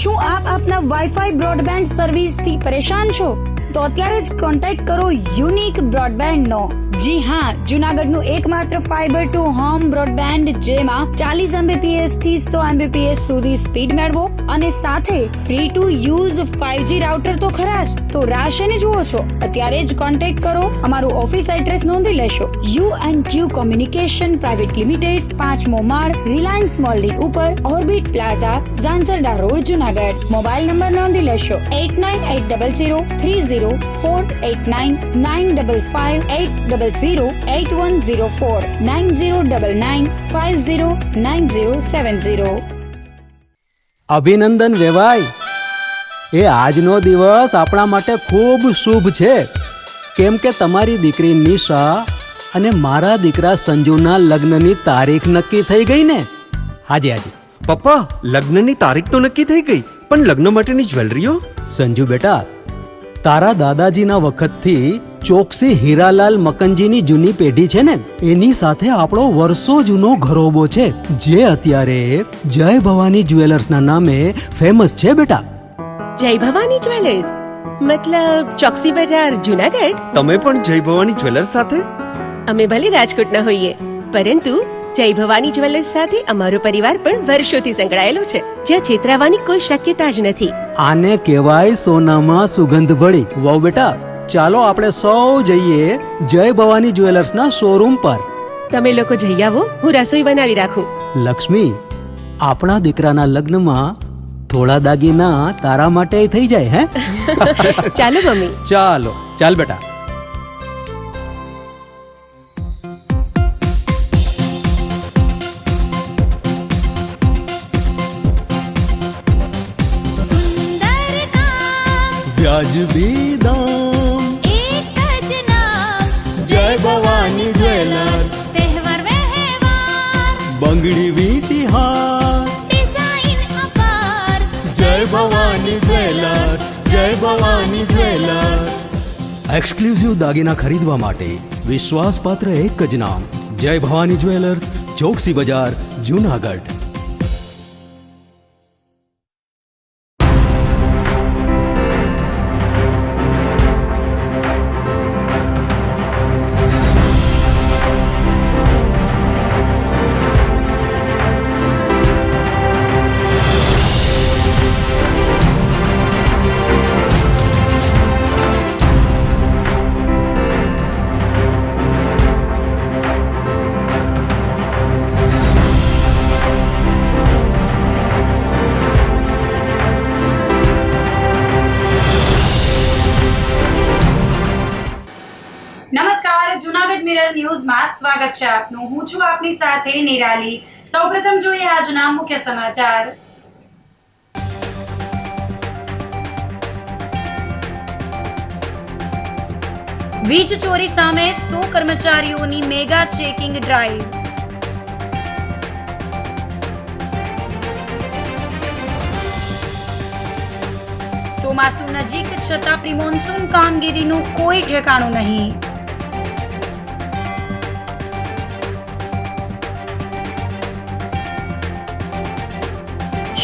શું આપ આપના વાઈફાઈ બ્રોડબેન્ડ સર્વિસથી પરેશાન છો? તો અત્યારે જ કોન્ટેક્ટ કરો યુનિક બ્રોડબેન્ડનો. જી હા, જૂનાગઢનું એકમાત્ર ફાઈબર ટુ હોમ બ્રોડબેન્ડ, જેમાં 40 Mbps થી 100 Mbps સુધી સ્પીડ મેળવો અને સાથે free to use 5G router તો ખરા જ. તો રાહ શેની જુઓ છો? અત્યારે જ કોન્ટેક્ટ કરો. અમારું ઓફિસ એડ્રેસ નોંધી લેશો. U&Q કોમ્યુનિકેશન પ્રાઇવેટ લિમિટેડ, 5મો માળ, રિલાયન્સ મોલની ઉપર, orbit plaza, Zanzarda road, Junagadh. Mobile number નોંધી લેશો 89800304899558008104 9099509070. અભિનંદન વેવાય. એ આજનો દિવસ આપણા માટે ખૂબ શુભ છે, કેમ કે તમારી દીકરી નિશા અને મારા દીકરા સંજુના લગ્નની તારીખ નક્કી થઈ ગઈ ને. હાજી હાજી પપ્પા, લગ્નની તારીખ તો નક્કી થઈ ગઈ, પણ લગ્ન માટેની જ્વેલરીઓ? સંજુ બેટા, તારા દાદાજીના વખતથી ચોકસી હીરાલાલ મકનજીની જૂની પેઢી છે ને, એની સાથે આપણો વર્ષો જૂનો ઘરોબો છે, જે અત્યારે જય ભવાની જ્વેલર્સના નામે ફેમસ છે બેટા. જય ભવાની જ્વેલર્સ મતલબ ચોકસી બજાર, જૂનાગઢ? તમે પણ જય ભવાની જ્વેલર્સ સાથે? અમે ભલે રાજકોટના હોઈએ, પરંતુ જય ભવાની જ્વેલર્સ સાથે અમારો પરિવાર પણ વર્ષોથી સંકળાયેલો છે, જ્યાં છેતરાવાની કોઈ શક્યતા જ નથી. આને કહેવાય સોનામાં સુગંધ ભળી. વાવ બેટા, ચાલો આપણે સૌ જઈએ જય ભવાની જ્વેલર્સના શોરૂમ પર. તમે લોકો જઈ આવો, હું રસોઈ બનાવી રાખું. લક્ષ્મી, આપણા દીકરાના લગ્નમાં થોડા દાગીના તારા માટે થઈ જાય. હે ચાલો મમ્મી. ચાલો ચાલ બેટા. વ્યાજબી દામ, એક જ નામ, જય ભવાની જ્વેલર્સ. તહેવાર વ્યવહાર, બંગડી વીંટી હાર, ડિઝાઇન અપાર, જય ભવાની જ્વેલર્સ, જય ભવાની જ્વેલર્સ. એક્સક્લુઝિવ દાગીના ખરીદવા માટે વિશ્વાસપાત્ર એક જ નામ, જય ભવાની જ્વેલર્સ, ચોકસી બજાર, જૂનાગઢ. નમસ્કાર, જૂનાગઢ મિરર ન્યૂઝમાં સ્વાગત છે આપનું. હું છું આપની સાથે નિરાલી. સૌપ્રથમ જોઈએ આજના મુખ્ય સમાચાર. વીજ ચોરી સામે 100 કર્મચારીઓની મેગા ચેકિંગ ડ્રાઈવ. ચોમાસું નજીક છતાં પ્રી મોન્સૂન કામગીરીનું કોઈ ઠેકાણું નહીં.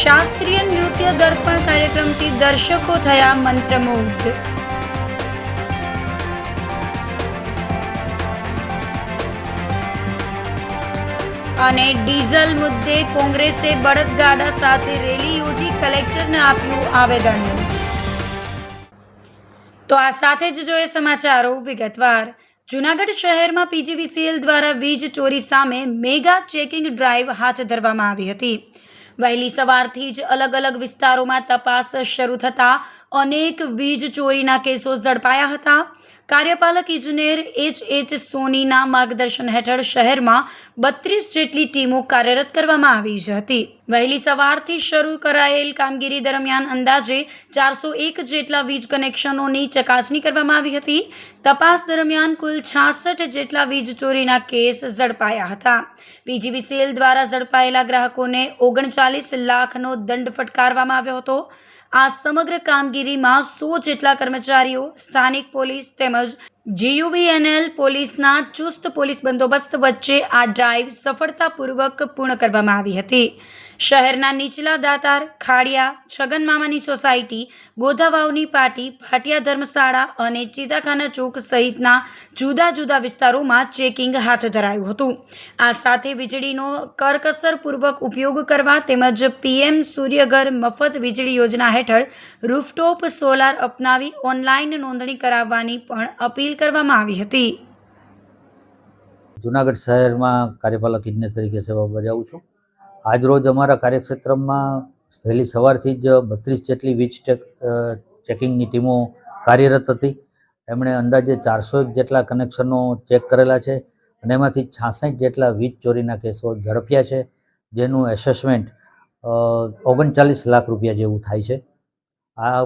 શાસ્ત્રીય નૃત્ય દર્પણ કાર્યક્રમથી દર્શકો થયા મંત્રમુગ્ધ. અને ડીઝલ મુદ્દે કોંગ્રેસે બળદગાડા સાથે રેલી યોજી કલેક્ટરને આપ્યું આવેદન. તો આ સાથે જ જોઈએ સમાચારો વિગતવાર. જૂનાગઢ શહેરમાં PGVCL દ્વારા વીજ ચોરી સામે મેગા ચેકિંગ ડ્રાઈવ હાથ ધરવામાં આવી હતી. વહેલી સવારથી જ અલગ અલગ વિસ્તારોમાં તપાસ શરૂ થતા અનેક વીજ ચોરીના કેસો ઝડપાયા હતા. કાર્યપાલક ઇજનેર H સોનીના માર્ગદર્શન હેઠળ શહેરમાં 32 જેટલી ટીમો કાર્યરત કરવામાં આવી હતી. વહેલી સવારથી શરૂ કરાયેલ કામગીરી દરમિયાન અંદાજે 401 જેટલા વીજ કનેક્શનોની ચકાસણી કરવામાં આવી હતી. તપાસ દરમિયાન કુલ 66 જેટલા વીજ ચોરીના કેસ ઝડપાયા હતા. PGVCL દ્વારા ઝડપાયેલા ગ્રાહકોને 39 લાખનો દંડ ફટકારવામાં આવ્યો હતો. આ સમગ્ર કામગીરીમાં 100 જેટલા કર્મચારીઓ, સ્થાનિક પોલીસ તેમજ GUVNL પોલીસના ચુસ્ત પોલીસ બંદોબસ્ત વચ્ચે આ ડ્રાઈવ સફળતાપૂર્વક પૂર્ણ કરવામાં આવી હતી. શહેરના નીચલા દાતાર, ખાડિયા, છગન મામાની સોસાયટી, ગોધાવાવની પાટી, ભાટિયા ધર્મશાળા અને ચીતાખાના ચોક સહિતના જુદા જુદા વિસ્તારોમાં ચેકિંગ હાથ ધરાયું હતું. આ સાથે વીજળીનો કરકસરપૂર્વક ઉપયોગ કરવા તેમજ PM સૂર્યઘર મફત વીજળી યોજના હેઠળ રૂફટોપ સોલાર અપનાવી ઓનલાઈન નોંધણી કરાવવાની પણ અપીલ કરવામાં આવી હતી. જુનાગઢ શહેરમાં કાર્યપાલક ઇજનેર તરીકે સેવા બજાવું છું. આજરોજ અમારા કાર્યક્ષેત્રમાં વહેલી સવારથી જ 32 જેટલી વીજ ચેકિંગની ટીમો કાર્યરત હતી. એમણે અંદાજે 400 જેટલા કનેક્શનો ચેક કરેલા છે અને એમાંથી 66 જેટલા વીજ ચોરીના કેસો ઝડપ્યા છે, જેનું એસેસમેન્ટ 39 લાખ રૂપિયા જેવું થાય છે. આ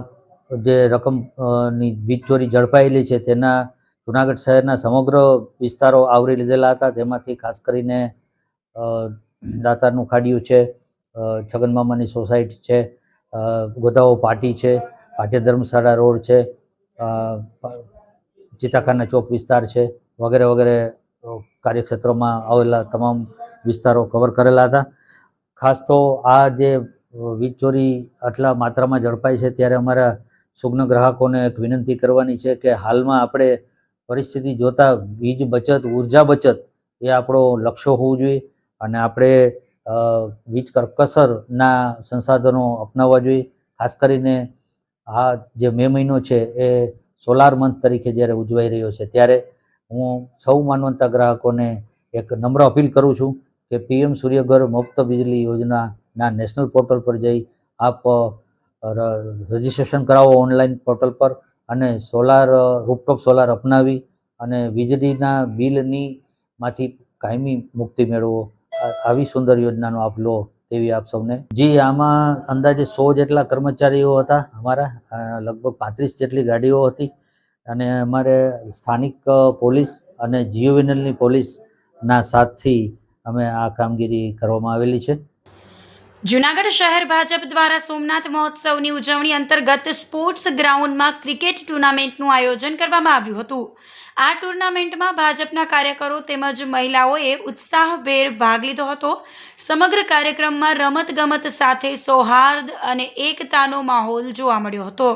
જે રકમની વીજ ચોરી ઝડપાયેલી છે તેના જુનાગઢ શહેરના સમગ્ર વિસ્તારો આવરી લીધેલા હતા. તેમાંથી ખાસ કરીને દાતારનું ખાડિયું છે, છગન મામાની સોસાયટી છે, ગોધાવો પાટી છે, ભાટિયા ધર્મશાળા રોડ છે, ચીતાખાના ચોક વિસ્તાર છે વગેરે વગેરે કાર્યક્ષેત્રોમાં આવેલા તમામ વિસ્તારો કવર કરેલા હતા. ખાસ તો આ જે વીજ ચોરી આટલા માત્રામાં ઝડપાય છે ત્યારે અમારા સુજ્ઞ ગ્રાહકોને એક વિનંતી કરવાની છે કે હાલમાં આપણે પરિસ્થિતિ જોતા વીજ બચત, ઉર્જા બચત એ આપણો લક્ષ્ય હોવું જોઈએ અને આપણે વીજ કરકસરના સંસાધનો અપનાવવા જોઈએ. ખાસ કરીને આ જે મે મહિનો છે એ સોલાર મંથ તરીકે જ્યારે ઉજવાઈ રહ્યો છે ત્યારે હું સૌ માનવંતા ગ્રાહકોને એક નમ્ર અપીલ કરું છું કે PM સૂર્યઘર મુફ્ત વીજળી યોજનાના નેશનલ પોર્ટલ પર જઈ આપ રજિસ્ટ્રેશન કરાવો ઓનલાઈન પોર્ટલ પર અને રૂફટોપ સોલાર અપનાવી અને વીજળીના બિલની માંથી કાયમી મુક્તિ મેળવો. આવી સુંદર યોજનાનો આપ લો તેવી આપ સૌને. જી, આમાં અંદાજે 100 જેટલા કર્મચારીઓ હતા અમારા, લગભગ 35 જેટલી ગાડીઓ હતી અને અમારે સ્થાનિક પોલીસ અને GUVNLની પોલીસના સાથથી અમે આ કામગીરી કરવામાં આવેલી છે. જૂનાગઢ શહેર ભાજપ દ્વારા સોમનાથ મહોત્સવની ઉજવણી અંતર્ગત સ્પોર્ટ્સ ગ્રાઉન્ડમાં ક્રિકેટ ટુર્નામેન્ટનું આયોજન કરવામાં આવ્યું હતું. આ ટુર્નામેન્ટમાં ભાજપના કાર્યકરો તેમજ મહિલાઓએ ઉત્સાહભેર ભાગ લીધો હતો. સમગ્ર કાર્યક્રમમાં રમતગમત સાથે સૌહાર્દ અને એકતાનો માહોલ જોવા મળ્યો હતો.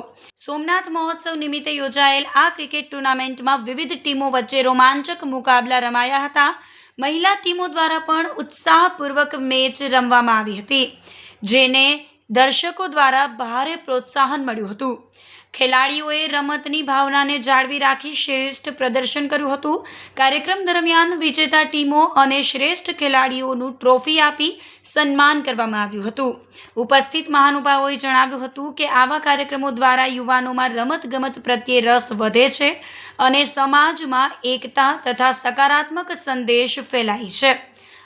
સોમનાથ મહોત્સવ નિમિત્તે યોજાયેલ આ ક્રિકેટ ટુર્નામેન્ટમાં વિવિધ ટીમો વચ્ચે રોમાંચક મુકાબલા રમાયા હતા. મહિલા ટીમો દ્વારા પણ ઉત્સાહપૂર્વક મેચ રમવામાં આવી હતી, જેને દર્શકો દ્વારા ભારે પ્રોત્સાહન મળ્યું હતું. ખેલાડીઓએ રમતની ભાવનાને જાળવી રાખી શ્રેષ્ઠ પ્રદર્શન કર્યું હતું. કાર્યક્રમ દરમિયાન વિજેતા ટીમો અને શ્રેષ્ઠ ખેલાડીઓનું ટ્રોફી આપી સન્માન કરવામાં આવ્યું હતું. ઉપસ્થિત મહાનુભાવોએ જણાવ્યું હતું કે આવા કાર્યક્રમો દ્વારા યુવાનોમાં રમતગમત પ્રત્યે રસ વધે છે અને સમાજમાં એકતા તથા સકારાત્મક સંદેશ ફેલાય છે.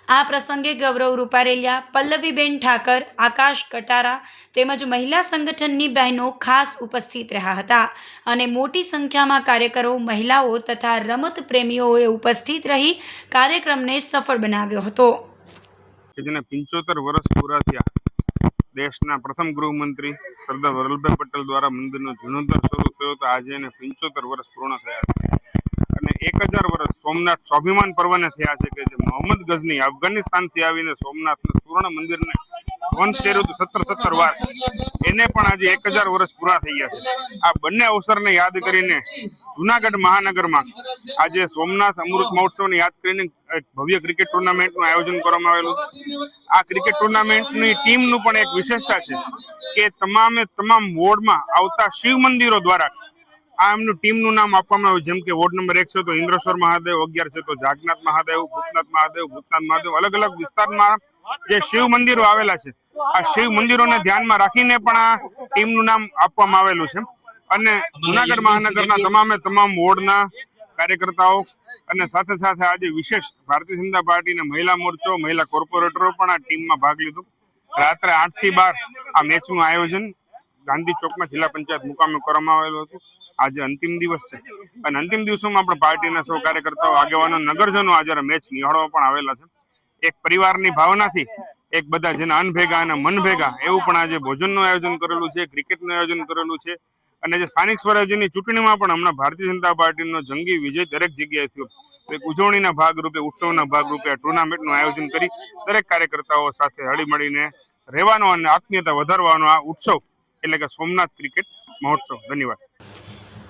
આ પ્રસંગે ગૌરવ રૂપારેલિયા, પલ્લવીબેન ઠાકર, આકાશ કટારા તેમજ મહિલા સંગઠનની બહેનો ખાસ ઉપસ્થિત રહ્યા હતા અને મોટી સંખ્યામાં કાર્યકરો, મહિલાઓ તથા રમત પ્રેમીઓએ ઉપસ્થિત રહી કાર્યક્રમને સફળ બનાવ્યો હતો. જેને 75 વર્ષ પૂરા થયા, દેશના પ્રથમ ગૃહમંત્રી સરદાર વલ્લભભાઈ પટેલ દ્વારા મંદિરનો જીર્ણોદ્ધાર શરૂ થયો તો આજે એને 75 વર્ષ પૂર્ણ થયા છે અને 1000 વર્ષ સોમનાથ સ્વાભિમાન પર્વને થયા છે કે જે મોહમ્મદ ગઝની અફઘાનિસ્તાનથી આવીને સોમનાથના સુવર્ણ મંદિરને વંશ કર્યું હતું 17 વાર, એને પણ આજે 1000 વર્ષ પૂરા થઈ ગયા છે. આ બંને અવસરને યાદ કરીને જુનાગઢ મહાનગરમાં આજે સોમનાથ અમૃત મહોત્સવને યાદ કરીને એક ભવ્ય ક્રિકેટ ટુર્નામેન્ટનું આયોજન કરવામાં આવેલું. આ ક્રિકેટ ટુર્નામેન્ટની ટીમનું પણ એક વિશેષતા છે કે તમામ વોર્ડમાં આવતા શિવ મંદિરો દ્વારા આ એમનું ટીમનું નામ આપવામાં આવ્યું. જેમ કે વોર્ડ નંબર 1 છે તો ઇન્દ્રેશ્વર મહાદેવ, 11 છે તો જાગનાથ મહાદેવ, ભૂતનાથ મહાદેવ, અલગ અલગ વિસ્તારમાં જે શિવ મંદિરો આવેલા છે આ શિવ મંદિરોને ધ્યાનમાં રાખીને પણ આ ટીમનું નામ આપવામાં આવેલું છે. અને જુનાગઢ મહાનગરના તમામ વોર્ડના કાર્યકર્તાઓ અને સાથે સાથે આજે વિશેષ ભારતીય જનતા પાર્ટીના મહિલા મોરચો, મહિલા કોર્પોરેટરો પણ આ ટીમમાં ભાગ લીધો. રાત્રે 8 થી 12 આ મેચનું આયોજન ગાંધી ચોકમાં જિલ્લા પંચાયત મુકામે કરવામાં આવેલું હતું. આજે અંતિમ દિવસ છે અને અંતિમ દિવસોમાં આપણે પાર્ટીના સૌ કાર્યકર્તાઓ, આગેવાનો, નગરજનો આજે મેચ નિહાળવા પણ આવેલા છે. એક પરિવારની ભાવનાથી એક બધા જેના અન્ન ભેગા અને મન ભેગા એવું પણ આજે ભોજનનું આયોજન કરેલું છે, ક્રિકેટનું આયોજન કરેલું છે અને જે સ્થાનિક સ્વરાજ્યની ચૂંટણીમાં પણ હમણાં ભારતીય જનતા પાર્ટીનો જંગી વિજય દરેક જગ્યાએ થયો. એક ઉજવણીના ભાગરૂપે, ઉત્સવના ભાગરૂપે આ ટુર્નામેન્ટનું આયોજન કરી દરેક કાર્યકર્તાઓ સાથે હળીમળીને રહેવાનો અને આત્મીયતા વધારવાનો આ ઉત્સવ એટલે કે સોમનાથ ક્રિકેટ મહોત્સવ. ધન્યવાદ.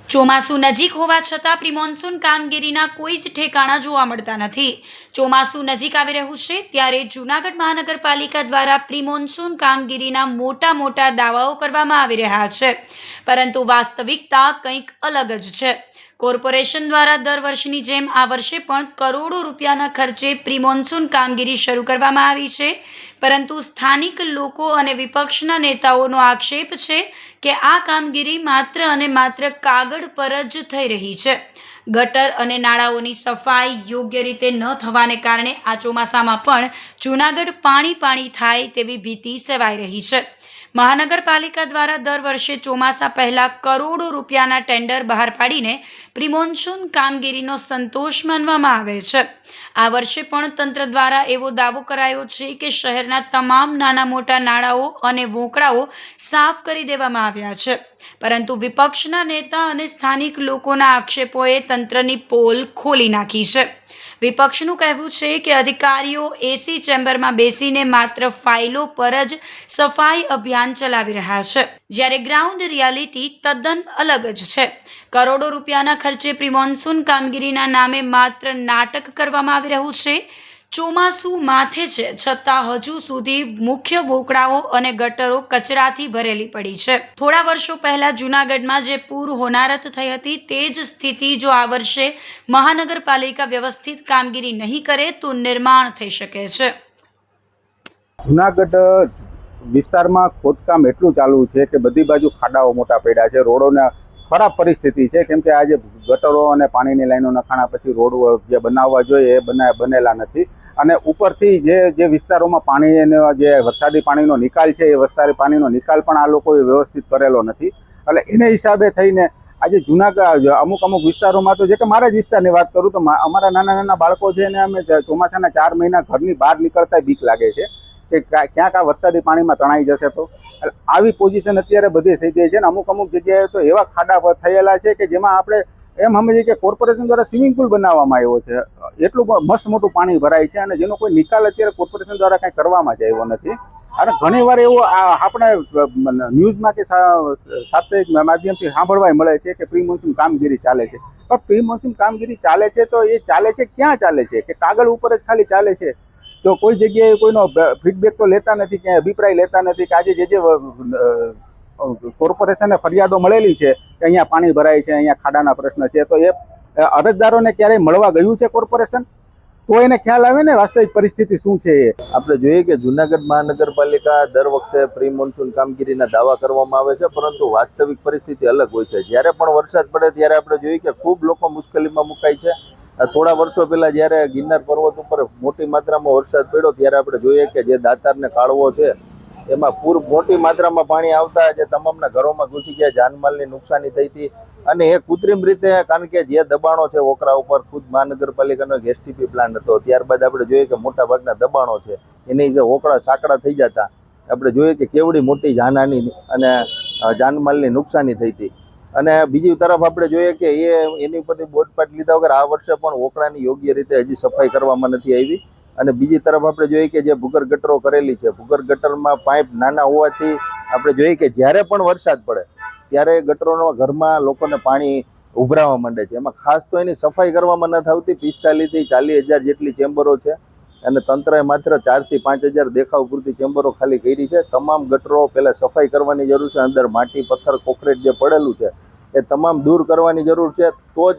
ચોમાસું નજીક હોવા છતાં પ્રી મોન્સૂન કામગીરીના કોઈ જ ઠેકાણા જોવા મળતા નથી. ચોમાસું નજીક આવી રહ્યું છે ત્યારે જૂનાગઢ મહાનગરપાલિકા દ્વારા પ્રી મોન્સૂન કામગીરીના મોટા દાવાઓ કરવામાં આવી રહ્યા છે, પરંતુ વાસ્તવિકતા કંઈક અલગ જ છે. કોર્પોરેશન દ્વારા દર વર્ષની જેમ આ વર્ષે પણ કરોડો રૂપિયાના ખર્ચે પ્રી મોન્સૂન કામગીરી શરૂ કરવામાં આવી છે, પરંતુ સ્થાનિક લોકો અને વિપક્ષના નેતાઓનો આક્ષેપ છે કે આ કામગીરી માત્ર અને માત્ર કાગળ પર જ થઈ રહી છે. ગટર અને નાળાઓની સફાઈ યોગ્ય રીતે ન થવાને કારણે આ ચોમાસામાં પણ જૂનાગઢ પાણી થાય તેવી ભીતિ સેવાઈ રહી છે. મહાનગરપાલિકા દ્વારા દર વર્ષે ચોમાસા પહેલા કરોડો રૂપિયાના ટેન્ડર બહાર પાડીને પ્રી મોન્સૂન કામગીરીનો સંતોષ માનવામાં આવે છે. આ વર્ષે પણ તંત્ર દ્વારા એવો દાવો કરાયો છે કે શહેરના તમામ નાના મોટા નાળાઓ અને વોંકળાઓ સાફ કરી દેવામાં આવ્યા છે, પરંતુ વિપક્ષના નેતા અને સ્થાનિક લોકોના આક્ષેપોએ તંત્રની પોલ ખોલી નાખી છે. વિપક્ષનું કહેવું છે કે અધિકારીઓ એસી ચેમ્બરમાં બેસીને માત્ર ફાઇલો પર જ સફાઈ અભિયાન ચલાવી રહ્યા છે, જ્યારે ગ્રાઉન્ડ રિયાલિટી તદ્દન અલગ જ છે. કરોડો રૂપિયાના ખર્ચે પ્રી મોન્સૂન કામગીરીના નામે માત્ર નાટક કરવામાં આવી રહ્યું છે. ચોમાસું માથે છે છતાં હજુ સુધી મુખ્ય વોકળાઓ અને ગટરો કચરાથી ભરેલી પડી છે. થોડા વર્ષો પહેલા જૂનાગઢમાં જે પૂર હોનારત થઈ હતી તે જ સ્થિતિ જો આ વર્ષે મહાનગરપાલિકા વ્યવસ્થિત કામગીરી નહીં કરે તો નિર્માણ થઈ શકે છે. જૂનાગઢ વિસ્તારમાં ખોદકામ એટલું ચાલુ છે કે બધી બાજુ ખાડાઓ મોટા પડ્યા છે. રોડોના ખરાબ પરિસ્થિતિ છે, કેમ કે આ જે ગટરો અને પાણીની લાઈનો નખાણા પછી રોડ જે બનાવવા જોઈએ એ બનેલા નથી. અને ઉપરથી જે વિસ્તારોમાં પાણીનો જે વરસાદી પાણીનો નિકાલ છે એ વરસાદી પાણીનો નિકાલ પણ આ લોકોએ વ્યવસ્થિત કરેલો નથી. એટલે એને હિસાબે થઈને આજે જૂનાગઢ અમુક વિસ્તારોમાં તો, જે કે મારા જ વિસ્તારની વાત કરું તો અમારા નાના બાળકો છે ને અમે ચોમાસાના 4 મહિના ઘરની બહાર નીકળતા બીક લાગે છે કે ક્યાંક આ વરસાદી પાણીમાં તણાઈ જશે. તો આવી પોઝિશન અત્યારે બધી થઈ ગઈ છે ને અમુક જગ્યાએ તો એવા ખાડા થયેલા છે કે જેમાં આપણે એમ સમજીએ કે કોર્પોરેશન દ્વારા સ્વિમિંગ પુલ બનાવવામાં આવ્યો છે. એટલું મસ્ત મોટું પાણી ભરાય છે અને જેનો કોઈ નિકાલ અત્યારે કોર્પોરેશન દ્વારા કાંઈ કરવામાં જ આવ્યો નથી. અને ઘણીવાર એવું આપણે ન્યૂઝમાં કે સાપ્તાહિક માધ્યમથી સાંભળવા મળે છે કે પ્રી મોન્સૂન કામગીરી ચાલે છે. પણ પ્રી મોન્સૂન કામગીરી ચાલે છે તો એ ચાલે છે ક્યાં ચાલે છે? કે કાગળ ઉપર જ ખાલી ચાલે છે. તો કોઈ જગ્યાએ કોઈનો ફીડબેક તો લેતા નથી, ક્યાંય અભિપ્રાય લેતા નથી કે આજે જે કોર્પોરેશનને ફરિયાદો મળેલી છે કે અહીંયા પાણી ભરાય છે, અહીંયા ખાડાના પ્રશ્ન છે, તો એ અરજદારોને ક્યારેય મળવા ગયું છે કોર્પોરેશન? તો એને ખ્યાલ આવે ને વાસ્તવિક પરિસ્થિતિ શું છે. આપણે જોઈએ કે જૂનાગઢ મહાનગરપાલિકા દર વખતે પ્રી મોન્સૂન કામગીરીના દાવા કરવામાં આવે છે, પરંતુ વાસ્તવિક પરિસ્થિતિ અલગ હોય છે. જ્યારે પણ વરસાદ પડે ત્યારે આપણે જોઈએ કે ખૂબ લોકો મુશ્કેલીમાં મુકાય છે. થોડા વર્ષો પહેલા જ્યારે ગિરનાર પર્વત ઉપર મોટી માત્રામાં વરસાદ પડ્યો ત્યારે આપણે જોઈએ કે જે દાતારને કાળવો છે એમાં પૂર મોટી માત્રામાં પાણી આવતા જે તમામના ઘરોમાં ઘૂસી ગયા, જાનમાલની નુકસાની થઈ હતી. અને એ કૃત્રિમ રીતે, કારણ કે જે દબાણો છે વોકરા ઉપર, ખુદ મહાનગરપાલિકાનો એક એસટીપી પ્લાન્ટ હતો, ત્યારબાદ આપણે જોઈએ કે મોટા ભાગના દબાણો છે એની જે વોકરા સાંકડા થઈ જતા આપણે જોઈએ કે કેવડી મોટી જાનહાની અને જાનમાલની નુકસાની થઈ હતી. અને બીજી તરફ આપણે જોઈએ કે એની ઉપરથી બોધપાઠ લીધા વગર આ વર્ષે પણ વોકરાની યોગ્ય રીતે હજી સફાઈ કરવામાં નથી આવી. અને બીજી તરફ આપણે જોઈએ કે જે ભૂગર્ભ ગટરો કરેલી છે, ભૂગર્ભ ગટરમાં પાઇપ નાના હોવાથી આપણે જોઈએ કે જ્યારે પણ વરસાદ પડે ત્યારે ગટરોના ઘરમાં લોકોને પાણી ઉભરાવા માંડે છે. એમાં ખાસ તો એની સફાઈ કરવામાં નથી આવતી. 45 થી 40 હજાર જેટલી ચેમ્બરો છે અને તંત્રએ માત્ર 4 થી 5 હજાર દેખાવ પૂરતી ચેમ્બરો ખાલી કરી છે. તમામ ગટરો પહેલાં સફાઈ કરવાની જરૂર છે. અંદર માટી, પથ્થર, કોન્ક્રીટ જે પડેલું છે એ તમામ દૂર કરવાની જરૂર છે. તો જ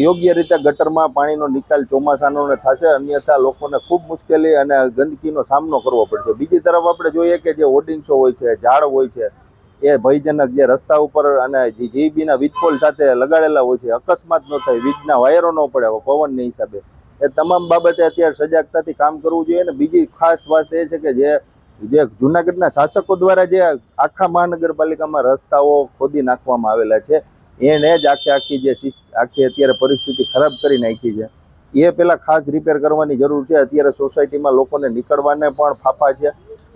યોગ્ય રીતે ગટરમાં પાણીનો નિકાલ ચોમાસાનો થશે, અન્યથા લોકોને ખૂબ મુશ્કેલી અને ગંદકીનો સામનો કરવો પડશે. બીજી તરફ આપણે જોઈએ કે જે હોર્ડિંગ્સો હોય છે, ઝાડ હોય છે, એ ભયજનક જે રસ્તા ઉપર અને જીબીના વીજપોલ સાથે લગાડેલા હોય છે, અકસ્માત ન થાય, વીજના વાયરો ન પડે પવનની હિસાબે, એ તમામ બાબતે અત્યારે સજાગતાથી કામ કરવું જોઈએ. અને બીજી ખાસ વાત એ છે કે જે જૂનાગઢના શાસકો દ્વારા જે આખા મહાનગરપાલિકામાં રસ્તાઓ ખોદી નાખવામાં આવેલા છે એને જ આખી અત્યારે પરિસ્થિતિ ખરાબ કરી નાખી છે. એ પહેલાં ખાસ રિપેર કરવાની જરૂર છે. અત્યારે સોસાયટીમાં લોકોને નીકળવાને પણ ફાફા છે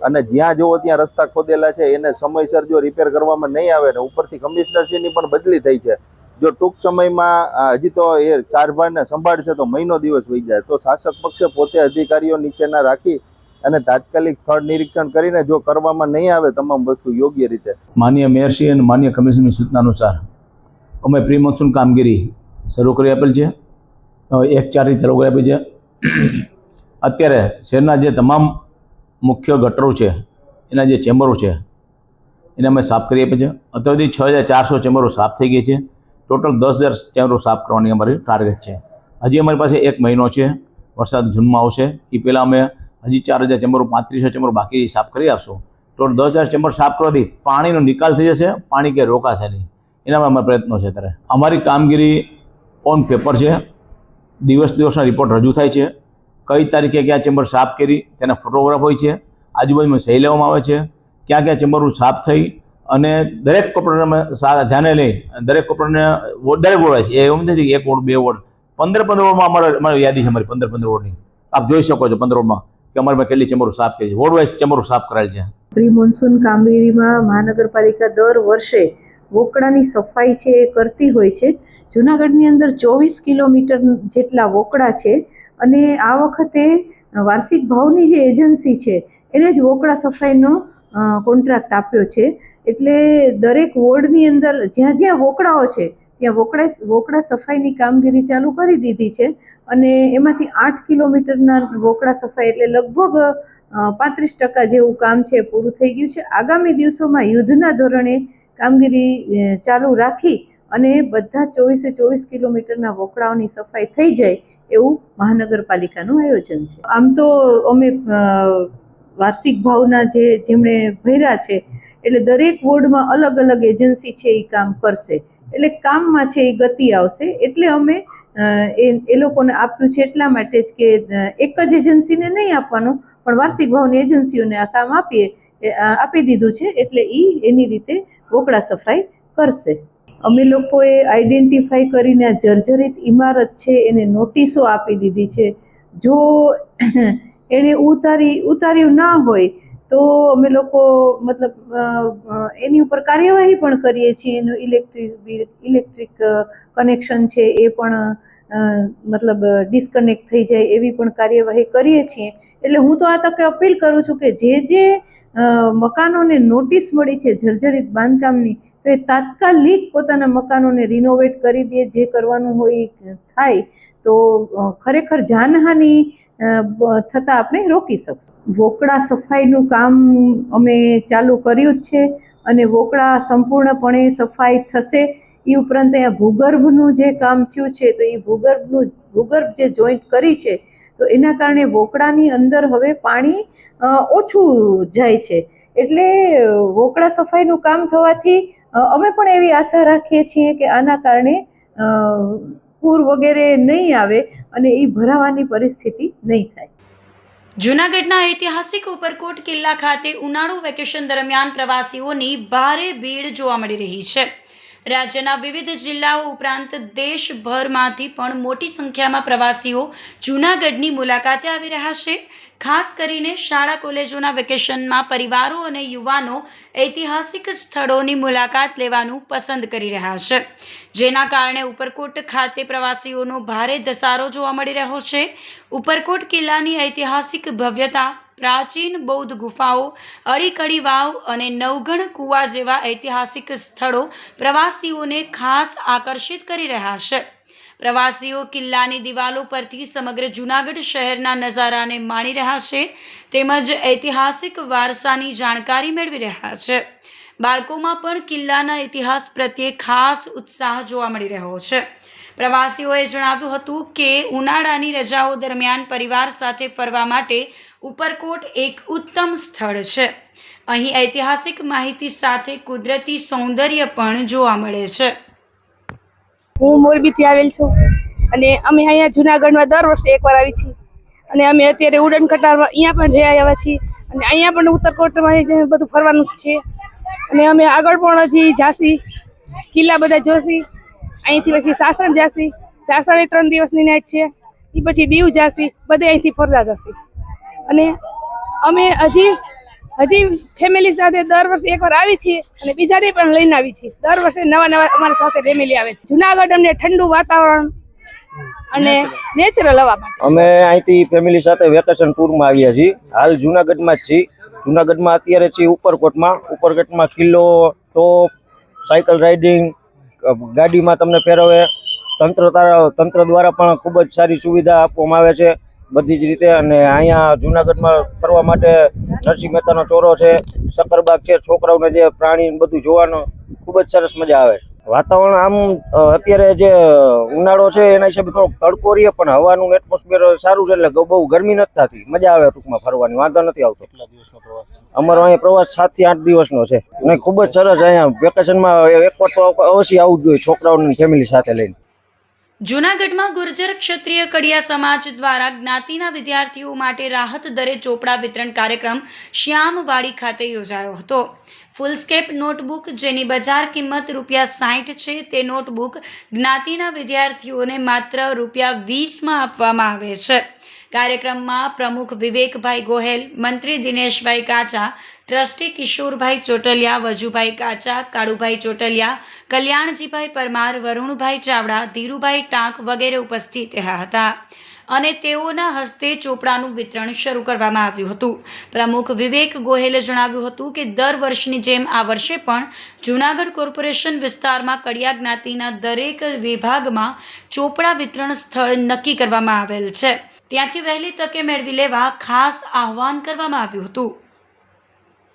અને જ્યાં જુઓ ત્યાં રસ્તા ખોદેલા છે, એને સમયસર જો રિપેર કરવામાં નહીં આવે ને ઉપરથી કમિશનરશ્રીની પણ બદલી થઈ છે, જો ટૂંક સમયમાં હજી તો એ કારભારને સંભાળશે તો મહિનો દિવસ વહી જાય, તો શાસક પક્ષે પોતે અધિકારીઓ નીચેના રાખી અને તાત્કાલિક સ્થળ નિરીક્ષણ કરીને જો કરવામાં નહીં આવે તમામ વસ્તુ યોગ્ય રીતે. માનનીય મેયરશ્રી અને માનનીય કમિશનરની સૂચના અનુસાર અમે પ્રી મોન્સૂન કામગીરી શરૂ કરી આપેલ છે. 1/4થી ચાલુ કરી આપી છે. અત્યારે શહેરના જે તમામ મુખ્ય ગટરો છે એના જે ચેમ્બરો છે એને અમે સાફ કરી આપીએ છીએ. અત્યાર સુધી 6400 ચેમ્બરો સાફ થઈ ગઈ છે. ટોટલ 10,000 ચેમ્બરો સાફ કરવાની અમારી ટાર્ગેટ છે. હજી અમારી પાસે 1 મહિનો છે, વરસાદ જૂનમાં આવશે એ પહેલાં અમે હજી 4000 ચેમ્બરો 3500 ચેમ્બરો બાકી સાફ કરી આપશું. ટોટલ 10,000 ચેમ્બર સાફ કરવાથી પાણીનો નિકાલ થઈ જશે, પાણી ક્યાંય રોકાશે નહીં, એનામાં અમારા પ્રયત્નો છે. ત્યારે અમારી કામગીરી ઓન પેપર છે, દિવસના રિપોર્ટ રજૂ થાય છે, કઈ તારીખે ક્યાં ચેમ્બર સાફ કરી તેના ફોટોગ્રાફ હોય છે, આજુબાજુમાં સહી લેવામાં આવે છે, ક્યાં ક્યાં ચેમ્બરો સાફ થઈ અને દરેક કોર્પોરેટરને અમે ધ્યાને લઈ દરેક કોર્પોરેટરને દરેક વોર્ડ છે, એવું નથી કે 1 વોર્ડ 2 વોર્ડ 15 વોર્ડમાં અમારી યાદી છે, અમારી 15 વોર્ડની આપ જોઈ શકો છો. 15 વોર્ડમાં કે અમારી કેટલી ચેમ્બરો સાફ કરી છે, વોર્ડ વાઇઝ ચેમ્બરો સાફ કરાયેલ છે. પ્રી મોન્સૂન કામગીરીમાં મહાનગરપાલિકા દર વર્ષે વોકડાની સફાઈ છે એ કરતી હોય છે. જૂનાગઢની અંદર 24 કિલોમીટર જેટલા વોકડા છે અને આ વખતે વાર્ષિક ભાવની જે એજન્સી છે એને જ વોકડા સફાઈનો કોન્ટ્રાક્ટ આપ્યો છે. એટલે દરેક વોર્ડની અંદર જ્યાં જ્યાં વોકડાઓ છે ત્યાં વોકડા સફાઈની કામગીરી ચાલુ કરી દીધી છે અને એમાંથી 8 કિલોમીટરના વોકડા સફાઈ એટલે લગભગ 35% જેવું કામ છે પૂરું થઈ ગયું છે. આગામી દિવસોમાં યુદ્ધના ધોરણે કામગીરી ચાલુ રાખી અને બધા 24 કિલોમીટરના વોકડાઓની સફાઈ થઈ જાય એવું મહાનગરપાલિકાનું આયોજન છે. આમ તો અમે વાર્ષિક ભાવના જેમણે ભર્યા છે એટલે દરેક વોર્ડમાં અલગ અલગ એજન્સી છે એ કામ કરશે, એટલે કામમાં છે એ ગતિ આવશે. એટલે અમે એ લોકોને આપ્યું છે એટલા માટે જ કે એક જ એજન્સીને નહીં આપવાનું પણ વાર્ષિક ભાવની એજન્સીઓને આ કામ આપી દીધું છે, એટલે એની રીતે વોકડા સફાઈ કરશે. અમે લોકોએ આઈડેન્ટિફાઈ કરીને આ જર્જરિત ઇમારત છે એને નોટિસો આપી દીધી છે. જો એણે ઉતાર્યું ના હોય તો અમે લોકો મતલબ એની ઉપર કાર્યવાહી પણ કરીએ છીએ. એનું ઇલેક્ટ્રિક કનેક્શન છે એ પણ મતલબ ડિસ્કનેક્ટ થઈ જાય એવી પણ કાર્યવાહી કરીએ છીએ. એટલે હું તો આ તકે અપીલ કરું છું કે જે મકાનોને નોટિસ મળી છે જર્જરિત બાંધકામની તો એ તાત્કાલિક પોતાના મકાનોને રિનોવેટ કરી દે, જે કરવાનું હોય થાય તો ખરેખર જાનહાનિ થતાં આપણે રોકી શકશું. વોકડા સફાઈનું કામ અમે ચાલુ કર્યું જ છે અને વોકડા સંપૂર્ણપણે સફાઈ થશે. એ ઉપરાંત અહીંયા ભૂગર્ભનું જે કામ થયું છે તો એ ભૂગર્ભ જે જોઈન્ટ કરી છે તો એના કારણે વોકડાની અંદર હવે પાણી ઓછું જાય છે. એટલે વોકડા સફાઈનું કામ થવાથી અમે પણ એવી આશા રાખીએ છીએ કે આના કારણે પૂર વગેરે નહીં આવે અને એ ભરાવાની પરિસ્થિતિ નહીં થાય. જૂનાગઢના ઐતિહાસિક ઉપરકોટ કિલ્લા ખાતે ઉનાળુ વેકેશન દરમિયાન પ્રવાસીઓની ભારે ભીડ જોવા મળી રહી છે. રાજ્યના વિવિધ જિલ્લાઓ ઉપરાંત દેશભરમાંથી પણ મોટી સંખ્યામાં પ્રવાસીઓ જૂનાગઢની મુલાકાતે આવી રહ્યા છે. ખાસ કરીને શાળા કોલેજોના વેકેશનમાં પરિવારો અને યુવાનો ઐતિહાસિક સ્થળોની મુલાકાત લેવાનું પસંદ કરી રહ્યા છે, જેના કારણે ઉપરકોટ ખાતે પ્રવાસીઓનો ભારે ધસારો જોવા મળી રહ્યો છે. ઉપરકોટ કિલ્લાની ઐતિહાસિક ભવ્યતા, પ્રાચીન બૌદ્ધ ગુફાઓ, અડીકડી વાવ અને નવગણ કુવા જેવા ઐતિહાસિક સ્થળો પ્રવાસીઓને ખાસ આકર્ષિત કરી રહ્યા છે. પ્રવાસીઓ કિલ્લાની દિવાલો પરથી સમગ્ર જૂનાગઢ શહેરના નજારાને માણી રહ્યા છે તેમજ ઐતિહાસિક વારસાની જાણકારી મેળવી રહ્યા છે. બાળકોમાં પણ કિલ્લાના ઇતિહાસ પ્રત્યે ખાસ ઉત્સાહ જોવા મળી રહ્યો છે. પ્રવાસીઓએ જણાવ્યું હતું કે ઉનાળાની રજાઓ દરમિયાન પરિવાર સાથે ફરવા માટે ઉપરકોટ એક ઉત્તમ સ્થળ છે. અહીં ઐતિહાસિક માહિતી સાથે કુદરતી સૌંદર્ય પણ જોવા મળે છે. હું મોરબીથી આવેલ છું અને અમે અહીંયા જૂનાગઢમાં દર વર્ષે એકવાર આવી છીએ અને અમે અત્યારે ઉડન કટારમાં અહીંયા પણ જઈ આવ્યા છીએ અને અહીંયા પણ ઉપરકોટમાં બધું ફરવાનું છે અને અમે આગળ પણ હજી જાસી, કિલ્લા બધા જોશી. અહીંથી પછી સાસણ જાસી, સાસણ 3 દિવસની નાઈટ છે, એ પછી દીવ જાસી, બધે અહીંથી ફરતા જશી અને અમે હજી હજી ફેમિલી સાથે દર વર્ષે એકવાર આવી છીએ અને બીજાને પણ લઈને આવી છીએ. દર વર્ષે નવા અમારી સાથે ફેમિલી આવે છે. જુનાગઢ અમને ઠંડુ વાતાવરણ અને નેચરલ હવા માટે અમે અહીંથી ફેમિલી સાથે વેકેશન ટૂરમાં આવ્યા છીએ. હાલ જુનાગઢમાં જ છીએ. જુનાગઢમાં અત્યારે છીએ ઉપરકોટમાં કિલ્લો, ટોપ, સાયકલ રાઇડિંગ, ગાડીમાં તમને ફેરવે. તંત્ર દ્વારા પણ ખૂબ જ સારી સુવિધા આપવામાં આવે છે બધી જ રીતે. અને અહીંયા જુનાગઢમાં ફરવા માટે નરસિંહ મહેતાનો ચોરો છે, સક્કરબાગ છે. છોકરાઓને જે પ્રાણી બધું જોવાનો ખૂબ જ સરસ મજા આવે. વાતાવરણ આમ અત્યારે જે ઉનાળો છે એના હિસાબે થોડોક તડકો રહીએ, પણ હવાનું એટમોસ્ફિયર સારું છે એટલે બહુ ગરમી નથી થતી. મજા આવે ટૂંકમાં ફરવાની, વાંધો નથી આવતો. અમારો અહીંયા પ્રવાસ 7 થી 8 દિવસનો છે અને ખૂબ જ સરસ. અહીંયા વેકેશનમાં એકવાર તો અવશ્ય આવવું જોઈએ છોકરાઓની ફેમિલી સાથે લઈને. જૂનાગઢમાં ગુર્જર ક્ષત્રિય કડિયા સમાજ દ્વારા જ્ઞાતિના વિદ્યાર્થીઓ માટે રાહત દરે ચોપડા વિતરણ કાર્યક્રમ શ્યામવાડી ખાતે યોજાયો હતો. ફૂલસ્કેપ નોટબુક જેની બજાર કિંમત ₹60 છે, તે નોટબુક જ્ઞાતિના વિદ્યાર્થીઓને માત્ર ₹20માં આપવામાં આવે છે. કાર્યક્રમમાં પ્રમુખ વિવેકભાઈ ગોહેલ, મંત્રી દિનેશભાઈ કાચા, ટ્રસ્ટી કિશોરભાઈ ચોટલિયા, વજુભાઈ કાચા, કાળુભાઈ ચોટલિયા, કલ્યાણજીભાઈ પરમાર, વરુણભાઈ ચાવડા, ધીરુભાઈ ટાંક વગેરે ઉપસ્થિત રહ્યા હતા અને તેઓના હસ્તે ચોપડાનું વિતરણ શરૂ કરવામાં આવ્યું હતું. પ્રમુખ વિવેક ગોહેલે જણાવ્યું હતું કે દર વર્ષની જેમ આ વર્ષે પણ જૂનાગઢ કોર્પોરેશન વિસ્તારમાં કડિયા જ્ઞાતિના દરેક વિભાગમાં ચોપડા વિતરણ સ્થળ નક્કી કરવામાં આવેલ છે. ત્યાંથી વહેલી તકે મેળવી લેવા ખાસ આહવાન કરવામાં આવ્યું હતું.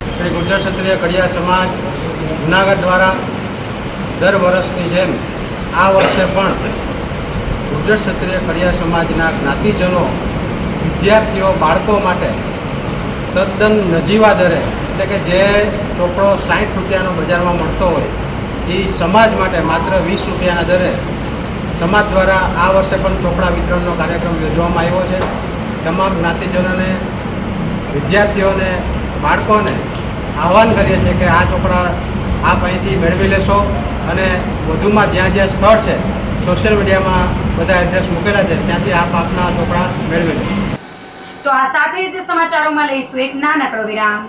શ્રી ગુર્જર ક્ષત્રિય કડિયા સમાજ જૂનાગઢ દ્વારા દર વર્ષની જેમ આ વર્ષે પણ ગુર્જર ક્ષત્રિય કડિયા સમાજના જ્ઞાતિજનો, વિદ્યાર્થીઓ, બાળકો માટે તદ્દન નજીવા દરે, એટલે કે જે ચોપડો ₹60નો બજારમાં મળતો હોય એ સમાજ માટે માત્ર ₹20ના દરે સમાજ દ્વારા આ વર્ષે પણ ચોપડા વિતરણનો કાર્યક્રમ યોજવામાં આવ્યો છે. તમામ જ્ઞાતિજનોને, વિદ્યાર્થીઓને, બાળકોને આહવાન કરીએ છીએ કે આ ચોપડા આપ અહીંથી મેળવી લેશો અને વધુમાં જ્યાં જ્યાં સ્થળ છે સોશિયલ મીડિયામાં બધા એડ્રેસ મૂકેલા છે ત્યાંથી આપ આપના ચોપડા મેળવી લેશો. તો આ સાથે જ સમાચારોમાં લઈશું એક નાનકડો વિરામ.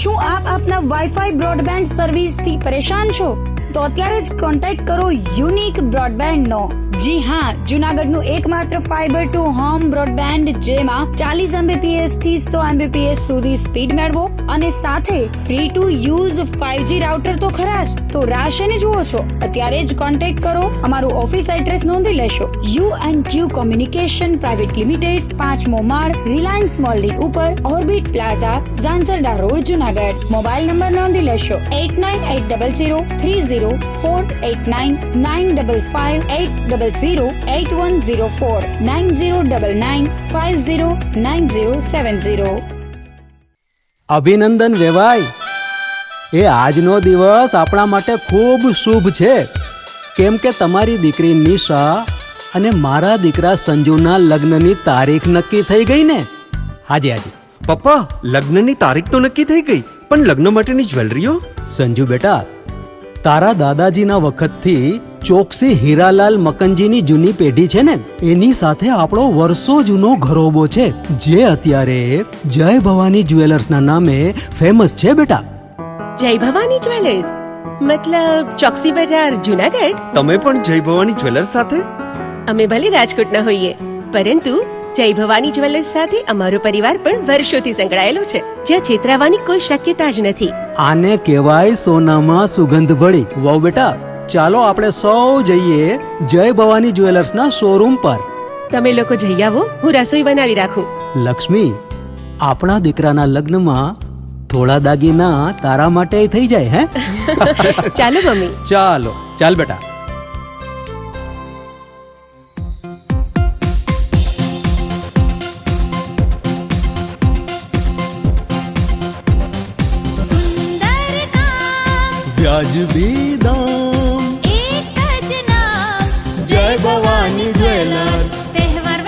શું આપ આપના વાઈફાઈ બ્રોડબેન્ડ સર્વિસથી પરેશાન છો? તો અત્યારે જ કોન્ટેક્ટ કરો યુનિક બ્રોડબેન્ડનો. જી હા, જૂનાગઢનું એકમાત્ર ફાઈબર ટુ હોમ બ્રોડબેન્ડ જેમાં 40 Mbps થી 100 Mbps સુધી સ્પીડ મેળવો અને સાથે free to use 5G router તો ખરા જ. તો રાહ શેની જુઓ છો? અત્યારે જ કોન્ટેક્ટ કરો. અમારું ઓફિસ એડ્રેસ નોંધી લેશો. U&Q કોમ્યુનિકેશન પ્રાઇવેટ લિમિટેડ, 5મો માળ, રિલાયન્સ મોલની ઉપર, orbit plaza, Zanzarda road, Junagadh. Mobile number નોંધી લેશો 89800304899558008104 9099509070. અભિનંદન વેવાય. એ આજનો દિવસ આપણા માટે ખૂબ શુભ છે, કેમ કે તમારી દીકરી નિશા અને મારા દીકરા સંજુના લગ્નની તારીખ નક્કી થઈ ગઈ ને. હાજી. પપ્પા, લગ્નની તારીખ તો નક્કી થઈ ગઈ, પણ લગ્ન માટેની જ્વેલરીઓ? સંજુ બેટા, તારા દાદાજીના વખતથી ચોકસી હીરાલાલ મકનજીની જૂની પેઢી છે ને, એની સાથે આપણો વર્ષો જૂનો ઘરોબો છે, જે અત્યારે જય ભવાની જ્વેલર્સના નામે ફેમસ છે બેટા. જય ભવાની જ્વેલર્સ મતલબ ચોકસી બજાર, જૂનાગઢ? તમે પણ જય ભવાની જ્વેલર્સ સાથે? અમે ભલે રાજકોટના હોઈએ, પરંતુ જય ભવાની જ્વેલર્સ સાથે અમારો પરિવાર પણ વર્ષોથી સંકળાયેલો છે, જ્યાં છેતરાવાની કોઈ શક્યતા જ નથી. આને કહેવાય સોનામાં સુગંધ ભળી. વાવ બેટા, ચાલો આપણે સૌ જઈએ જય ભવાની જ્વેલર્સના શોરૂમ પર. તમે લોકો જઈ આવો, હું રસોઈ બનાવી રાખું. લક્ષ્મી, આપણા દીકરાના લગ્નમાં થોડા દાગીના તારા માટે થઈ જાય. હે ચાલો મમ્મી. ચાલ બેટા. વ્યાજબી દામ, એક જ નામ જય ભવાની જ્વેલર્સ. તહેવાર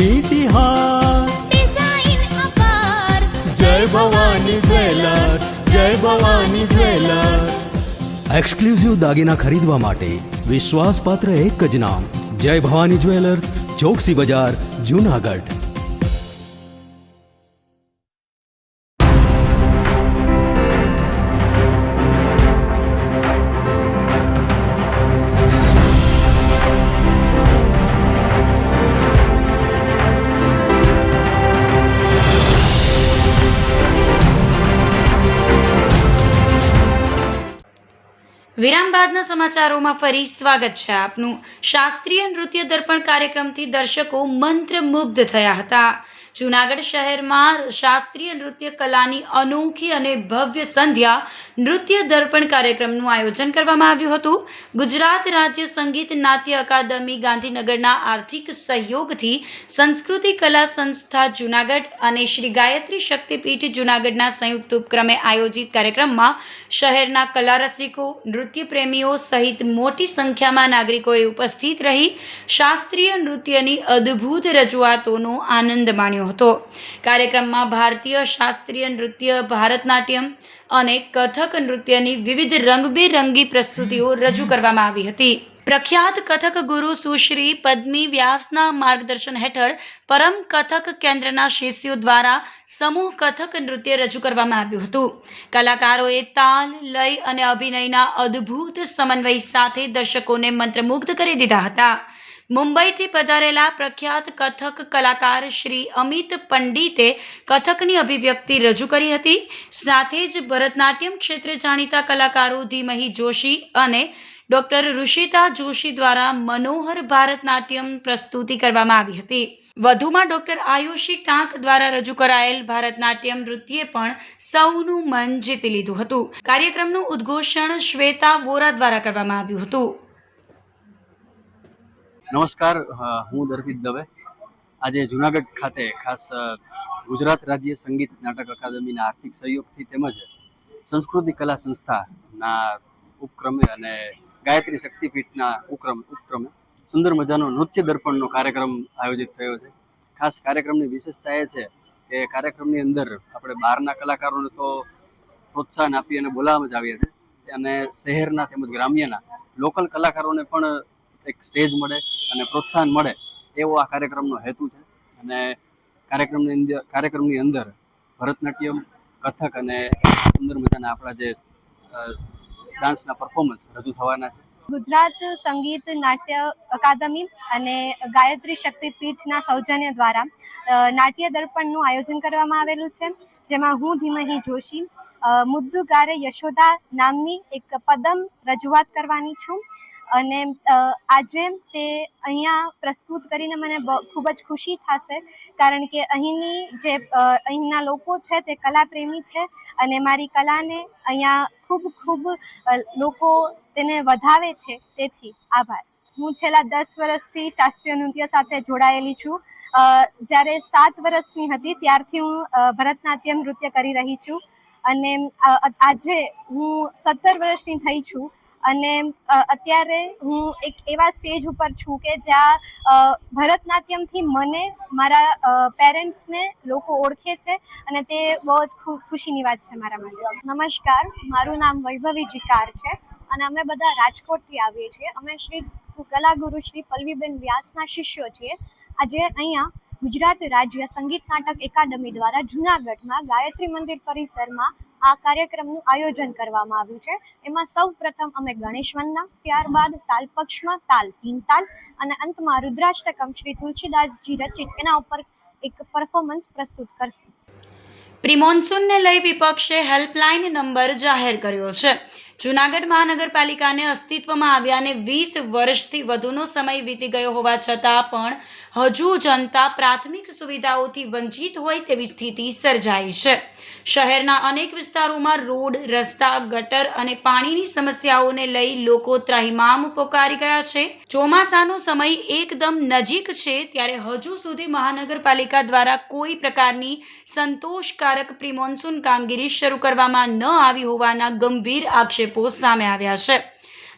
ભવાની તિહાર. डिजाइन अपार જય ભવાની જ્વેલર્સ, જય ભવાની જ્વેલર્સ. એક્સક્લુઝિવ દાગીના ખરીદવા માટે વિશ્વાસપાત્ર એક જ નામ, જય ભવાની જ્વેલર્સ, ચોકસી બજાર, જુનાગઢ. વિરામ બાદના સમાચારોમાં ફરી સ્વાગત છે આપનું. શાસ્ત્રીય નૃત્ય દર્પણ કાર્યક્રમથી દર્શકો મંત્રમુગ્ધ થયા હતા. જૂનાગઢ શહેરમાં શાસ્ત્રીય નૃત્ય કલાની અનોખી અને ભવ્ય સંધ્યા નૃત્ય દર્પણ કાર્યક્રમનું આયોજન કરવામાં આવ્યું હતું. ગુજરાત રાજ્ય સંગીત નાટ્ય અકાદમી ગાંધીનગરના આર્થિક સહયોગથી સંસ્કૃતિ કલા સંસ્થા જૂનાગઢ અને શ્રી ગાયત્રી શક્તિપીઠ જૂનાગઢના સંયુક્ત ઉપક્રમે આયોજિત કાર્યક્રમમાં શહેરના કલા રસિકો, નૃત્ય પ્રેમીઓ સહિત મોટી સંખ્યામાં નાગરિકોએ ઉપસ્થિત રહી શાસ્ત્રીય નૃત્યની અદ્ભુત રજૂઆતોનો આનંદ માણ્યો હતો. કાર્યક્રમમાં ભારતીય શાસ્ત્રીય નૃત્ય, ભારતનાટ્યમ અને કથક નૃત્યની વિવિધ રંગબેરંગી પ્રસ્તુતિઓ રજૂ કરવામાં આવી હતી. પ્રખ્યાત કથક ગુરુ સુશ્રી પદ્મી વ્યાસના માર્ગદર્શન હેઠળ પરમ કથક કેન્દ્રના શિષ્યો દ્વારા સમૂહ કથક નૃત્ય રજૂ કરવામાં આવ્યું હતું. કલાકારોએ તાલ, લય અને અભિનયના અદ્ભુત સમન્વય સાથે દર્શકોને મંત્રમુગ્ધ કરી દીધા હતા. મુંબઈથી પધારેલા પ્રખ્યાત કથક કલાકાર શ્રી અમિત પંડિતે કથકની અભિવ્યક્તિ રજૂ કરી હતી. સાથે જ ભરતનાટ્યમ ક્ષેત્રે જાણીતા કલાકારો ધીમહી જોશી અને ડૉક્ટર ઋષિતા જોશી દ્વારા મનોહર ભારતનાટ્યમ પ્રસ્તુતિ કરવામાં આવી હતી. વધુમાં ડૉક્ટર આયુષી ટાંક દ્વારા રજૂ કરાયેલ ભારતનાટ્યમ નૃત્યે પણ સૌનું મન જીતી લીધું હતું. કાર્યક્રમનું ઉદ્ઘોષણ શ્વેતા વોરા દ્વારા કરવામાં આવ્યું હતું. નમસ્કાર, હું દર્શિત દવે. આજે જુનાગઢ ખાતે ખાસ ગુજરાત રાજ્ય સંગીત નાટક અકાદમીના આર્થિક સહયોગથી તેમજ સંસ્કૃતિ કલા સંસ્થાના ઉપક્રમે અને ગાયત્રી શક્તિપીઠના ઉપક્રમે સુંદર મજાનો નૃત્ય દર્પણનો કાર્યક્રમ આયોજિત થયો છે. ખાસ કાર્યક્રમની વિશેષતા એ છે કે કાર્યક્રમની અંદર આપણે બહારના કલાકારોને તો પ્રોત્સાહન આપી અને બોલાવવામાં જ આવ્યા છે અને શહેરના તેમજ ગ્રામ્યના લોકલ કલાકારોને પણ એક સ્ટેજ મળે અને પ્રોત્સાહન મળે એવો આ કાર્યક્રમનો હેતુ છે. અને કાર્યક્રમની અંદર ભરતનાટ્યમ, કથક અને સુંદર મજાના આપણા જે ડાન્સના પરફોર્મન્સ રજૂ થવાના છે. ગુજરાત સંગીત નાટ્ય અકાદમી અને ગાયત્રી શક્તિપીઠના સૌજન્ય દ્વારા નાટ્ય દર્પણનું આયોજન કરવામાં આવેલું છે, જેમાં હું ધીમહી જોશી મુદ્દુ ગારે યશોદા નામની એક પદમ રજૂઆત કરવાની છું. અને આજે તે અહીંયા પ્રસ્તુત કરીને મને ખૂબ જ ખુશી થશે, કારણ કે અહીંના લોકો છે તે કલાપ્રેમી છે અને મારી કલાને અહીંયા ખૂબ લોકો તેને વધાવે છે. તેથી આભાર. હું છેલ્લા 10 વર્ષથી શાસ્ત્રીય નૃત્ય સાથે જોડાયેલી છું. જ્યારે 7 વર્ષની હતી ત્યારથી હું ભરતનાટ્યમ નૃત્ય કરી રહી છું અને આજે હું 17 વર્ષની થઈ છું. અને અત્યારે હું એક એવા સ્ટેજ ઉપર છું કે જ્યાં ભરતનાટ્યમથી મને મારા પેરેન્ટ્સને લોકો ઓળખે છે અને તે બહુ જ ખુશીની વાત છે મારા માટે. નમસ્કાર, મારું નામ વૈભવી જીકાર છે અને અમે બધા રાજકોટથી આવીએ છીએ. અમે શ્રી કલાગુરુ શ્રી પલ્લવીબેન વ્યાસના શિષ્યો છીએ. આજે અહીંયા ગુજરાત રાજ્ય સંગીત નાટક એકાડમી દ્વારા જૂનાગઢમાં ગાયત્રી મંદિર પરિસરમાં આ કાર્યક્રમનું આયોજન કરવામાં આવ્યું છે. એમાં સૌ પ્રથમ અમે ગણેશ વંદના, ત્યારબાદ તાલપક્ષમાં તાલ, 3 તાલ અને અંતમાં રુદ્રાષ્ટકમ શ્રી તુલસીદાસજી રચિત એના ઉપર એક પરફોર્મન્સ પ્રસ્તુત કરશું. પ્રિમોન્સૂનને લઈ વિપક્ષે હેલ્પલાઇન નંબર જાહેર કર્યો છે. જૂનાગઢ મહાનગરપાલિકાને અસ્તિત્વમાં આવ્યાને 20 વર્ષથી વધુનો સમય વીતી ગયો હોવા છતાં પણ હજુ જનતા પ્રાથમિક સુવિધાઓથી વંચિત હોય તેવી સ્થિતિ સર્જાઈ છે. શહેરના અનેક વિસ્તારોમાં રોડ, રસ્તા, ગટર અને પાણીની સમસ્યાઓને લઈ લોકો ત્રાહિમામ પોકારી ગયા છે. ચોમાસાનો સમય એકદમ નજીક છે ત્યારે હજુ સુધી મહાનગરપાલિકા દ્વારા કોઈ પ્રકારની સંતોષકારક પ્રિમોન્સૂન કામગીરી શરૂ કરવામાં ન આવી હોવાના ગંભીર આક્ષેપો સામે આવ્યા છે.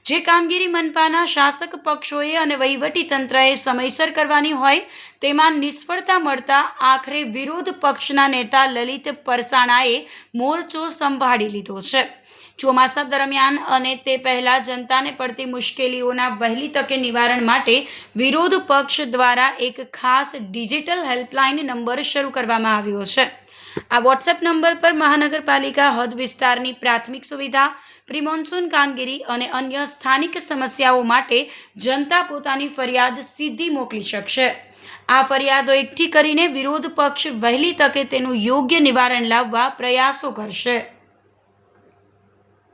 જે કામગીરી મનપાના શાસક પક્ષોએ અને વહીવટી તંત્રએ સમયસર કરવાની હોય તેમાં નિષ્ફળતા મળતા આખરે વિરોધ પક્ષના નેતા લલિત પરસાણાએ મોરચો સંભાળી લીધો છે. ચોમાસા દરમિયાન અને તે પહેલાં જનતાને પડતી મુશ્કેલીઓના વહેલી તકે નિવારણ માટે વિરોધ પક્ષ દ્વારા એક ખાસ ડિજિટલ હેલ્પલાઇન નંબર શરૂ કરવામાં આવ્યો છે. આ વોટ્સએપ નંબર પર મહાનગરપાલિકા હદ વિસ્તારની પ્રાથમિક સુવિધા, પ્રી મોન્સૂન કામગીરી અને અન્ય સ્થાનિક સમસ્યાઓ માટે જનતા પોતાની ફરિયાદ સીધી મોકલી શકશે. આ ફરિયાદો એકઠી કરીને વિરોધ પક્ષ વહેલી તકે તેનું યોગ્ય નિવારણ લાવવા પ્રયાસો કરશે.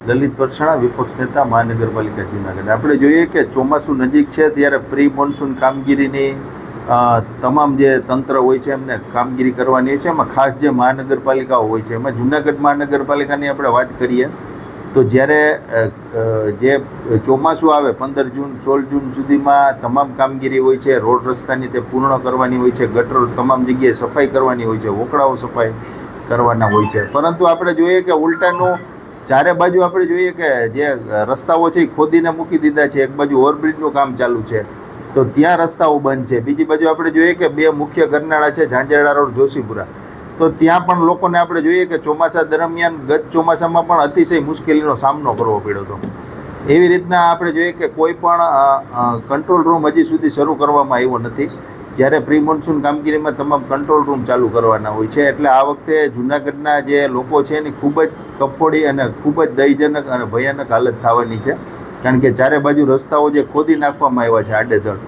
લલિત પરસાણા, વિપક્ષ નેતા, મહાનગરપાલિકા જૂનાગઢ. આપણે જોઈએ કે ચોમાસું નજીક છે ત્યારે પ્રી મોન્સૂન કામગીરીની તમામ જે તંત્ર હોય છે એમને કામગીરી કરવાની છે. એમાં ખાસ જે મહાનગરપાલિકાઓ હોય છે એમાં જૂનાગઢ મહાનગરપાલિકાની આપણે વાત કરીએ તો જ્યારે જે ચોમાસું આવે 15 જૂન 16 જૂન સુધીમાં તમામ કામગીરી હોય છે. રોડ રસ્તાની તે પૂર્ણ કરવાની હોય છે, ગટર તમામ જગ્યાએ સફાઈ કરવાની હોય છે, વોકળાઓ સફાઈ કરવાના હોય છે. પરંતુ આપણે જોઈએ કે ઉલટાનું ચારે બાજુ આપણે જોઈએ કે જે રસ્તાઓ છે એ ખોદીને મૂકી દીધા છે. એક બાજુ ઓવરબ્રિજનું કામ ચાલુ છે તો ત્યાં રસ્તાઓ બંધ છે. બીજી બાજુ આપણે જોઈએ કે 2 મુખ્ય ગરનાળા છે, ઝાંઝરડા રોડ, જોશીપુરા, તો ત્યાં પણ લોકોને આપણે જોઈએ કે ચોમાસા દરમિયાન ગત ચોમાસામાં પણ અતિશય મુશ્કેલીનો સામનો કરવો પડ્યો હતો. એવી રીતના આપણે જોઈએ કે કોઈ પણ કંટ્રોલ રૂમ હજી સુધી શરૂ કરવામાં આવ્યો નથી. જ્યારે પ્રી મોન્સૂન કામગીરીમાં તમામ કંટ્રોલ રૂમ ચાલુ કરવાના હોય છે. એટલે આ વખતે જૂનાગઢના જે લોકો છે એની ખૂબ જ કફોડી અને ખૂબ જ દયજનક અને ભયાનક હાલત થવાની છે. કારણ કે ચારે બાજુ રસ્તાઓ જે ખોદી નાખવામાં આવ્યા છે આડેધડ,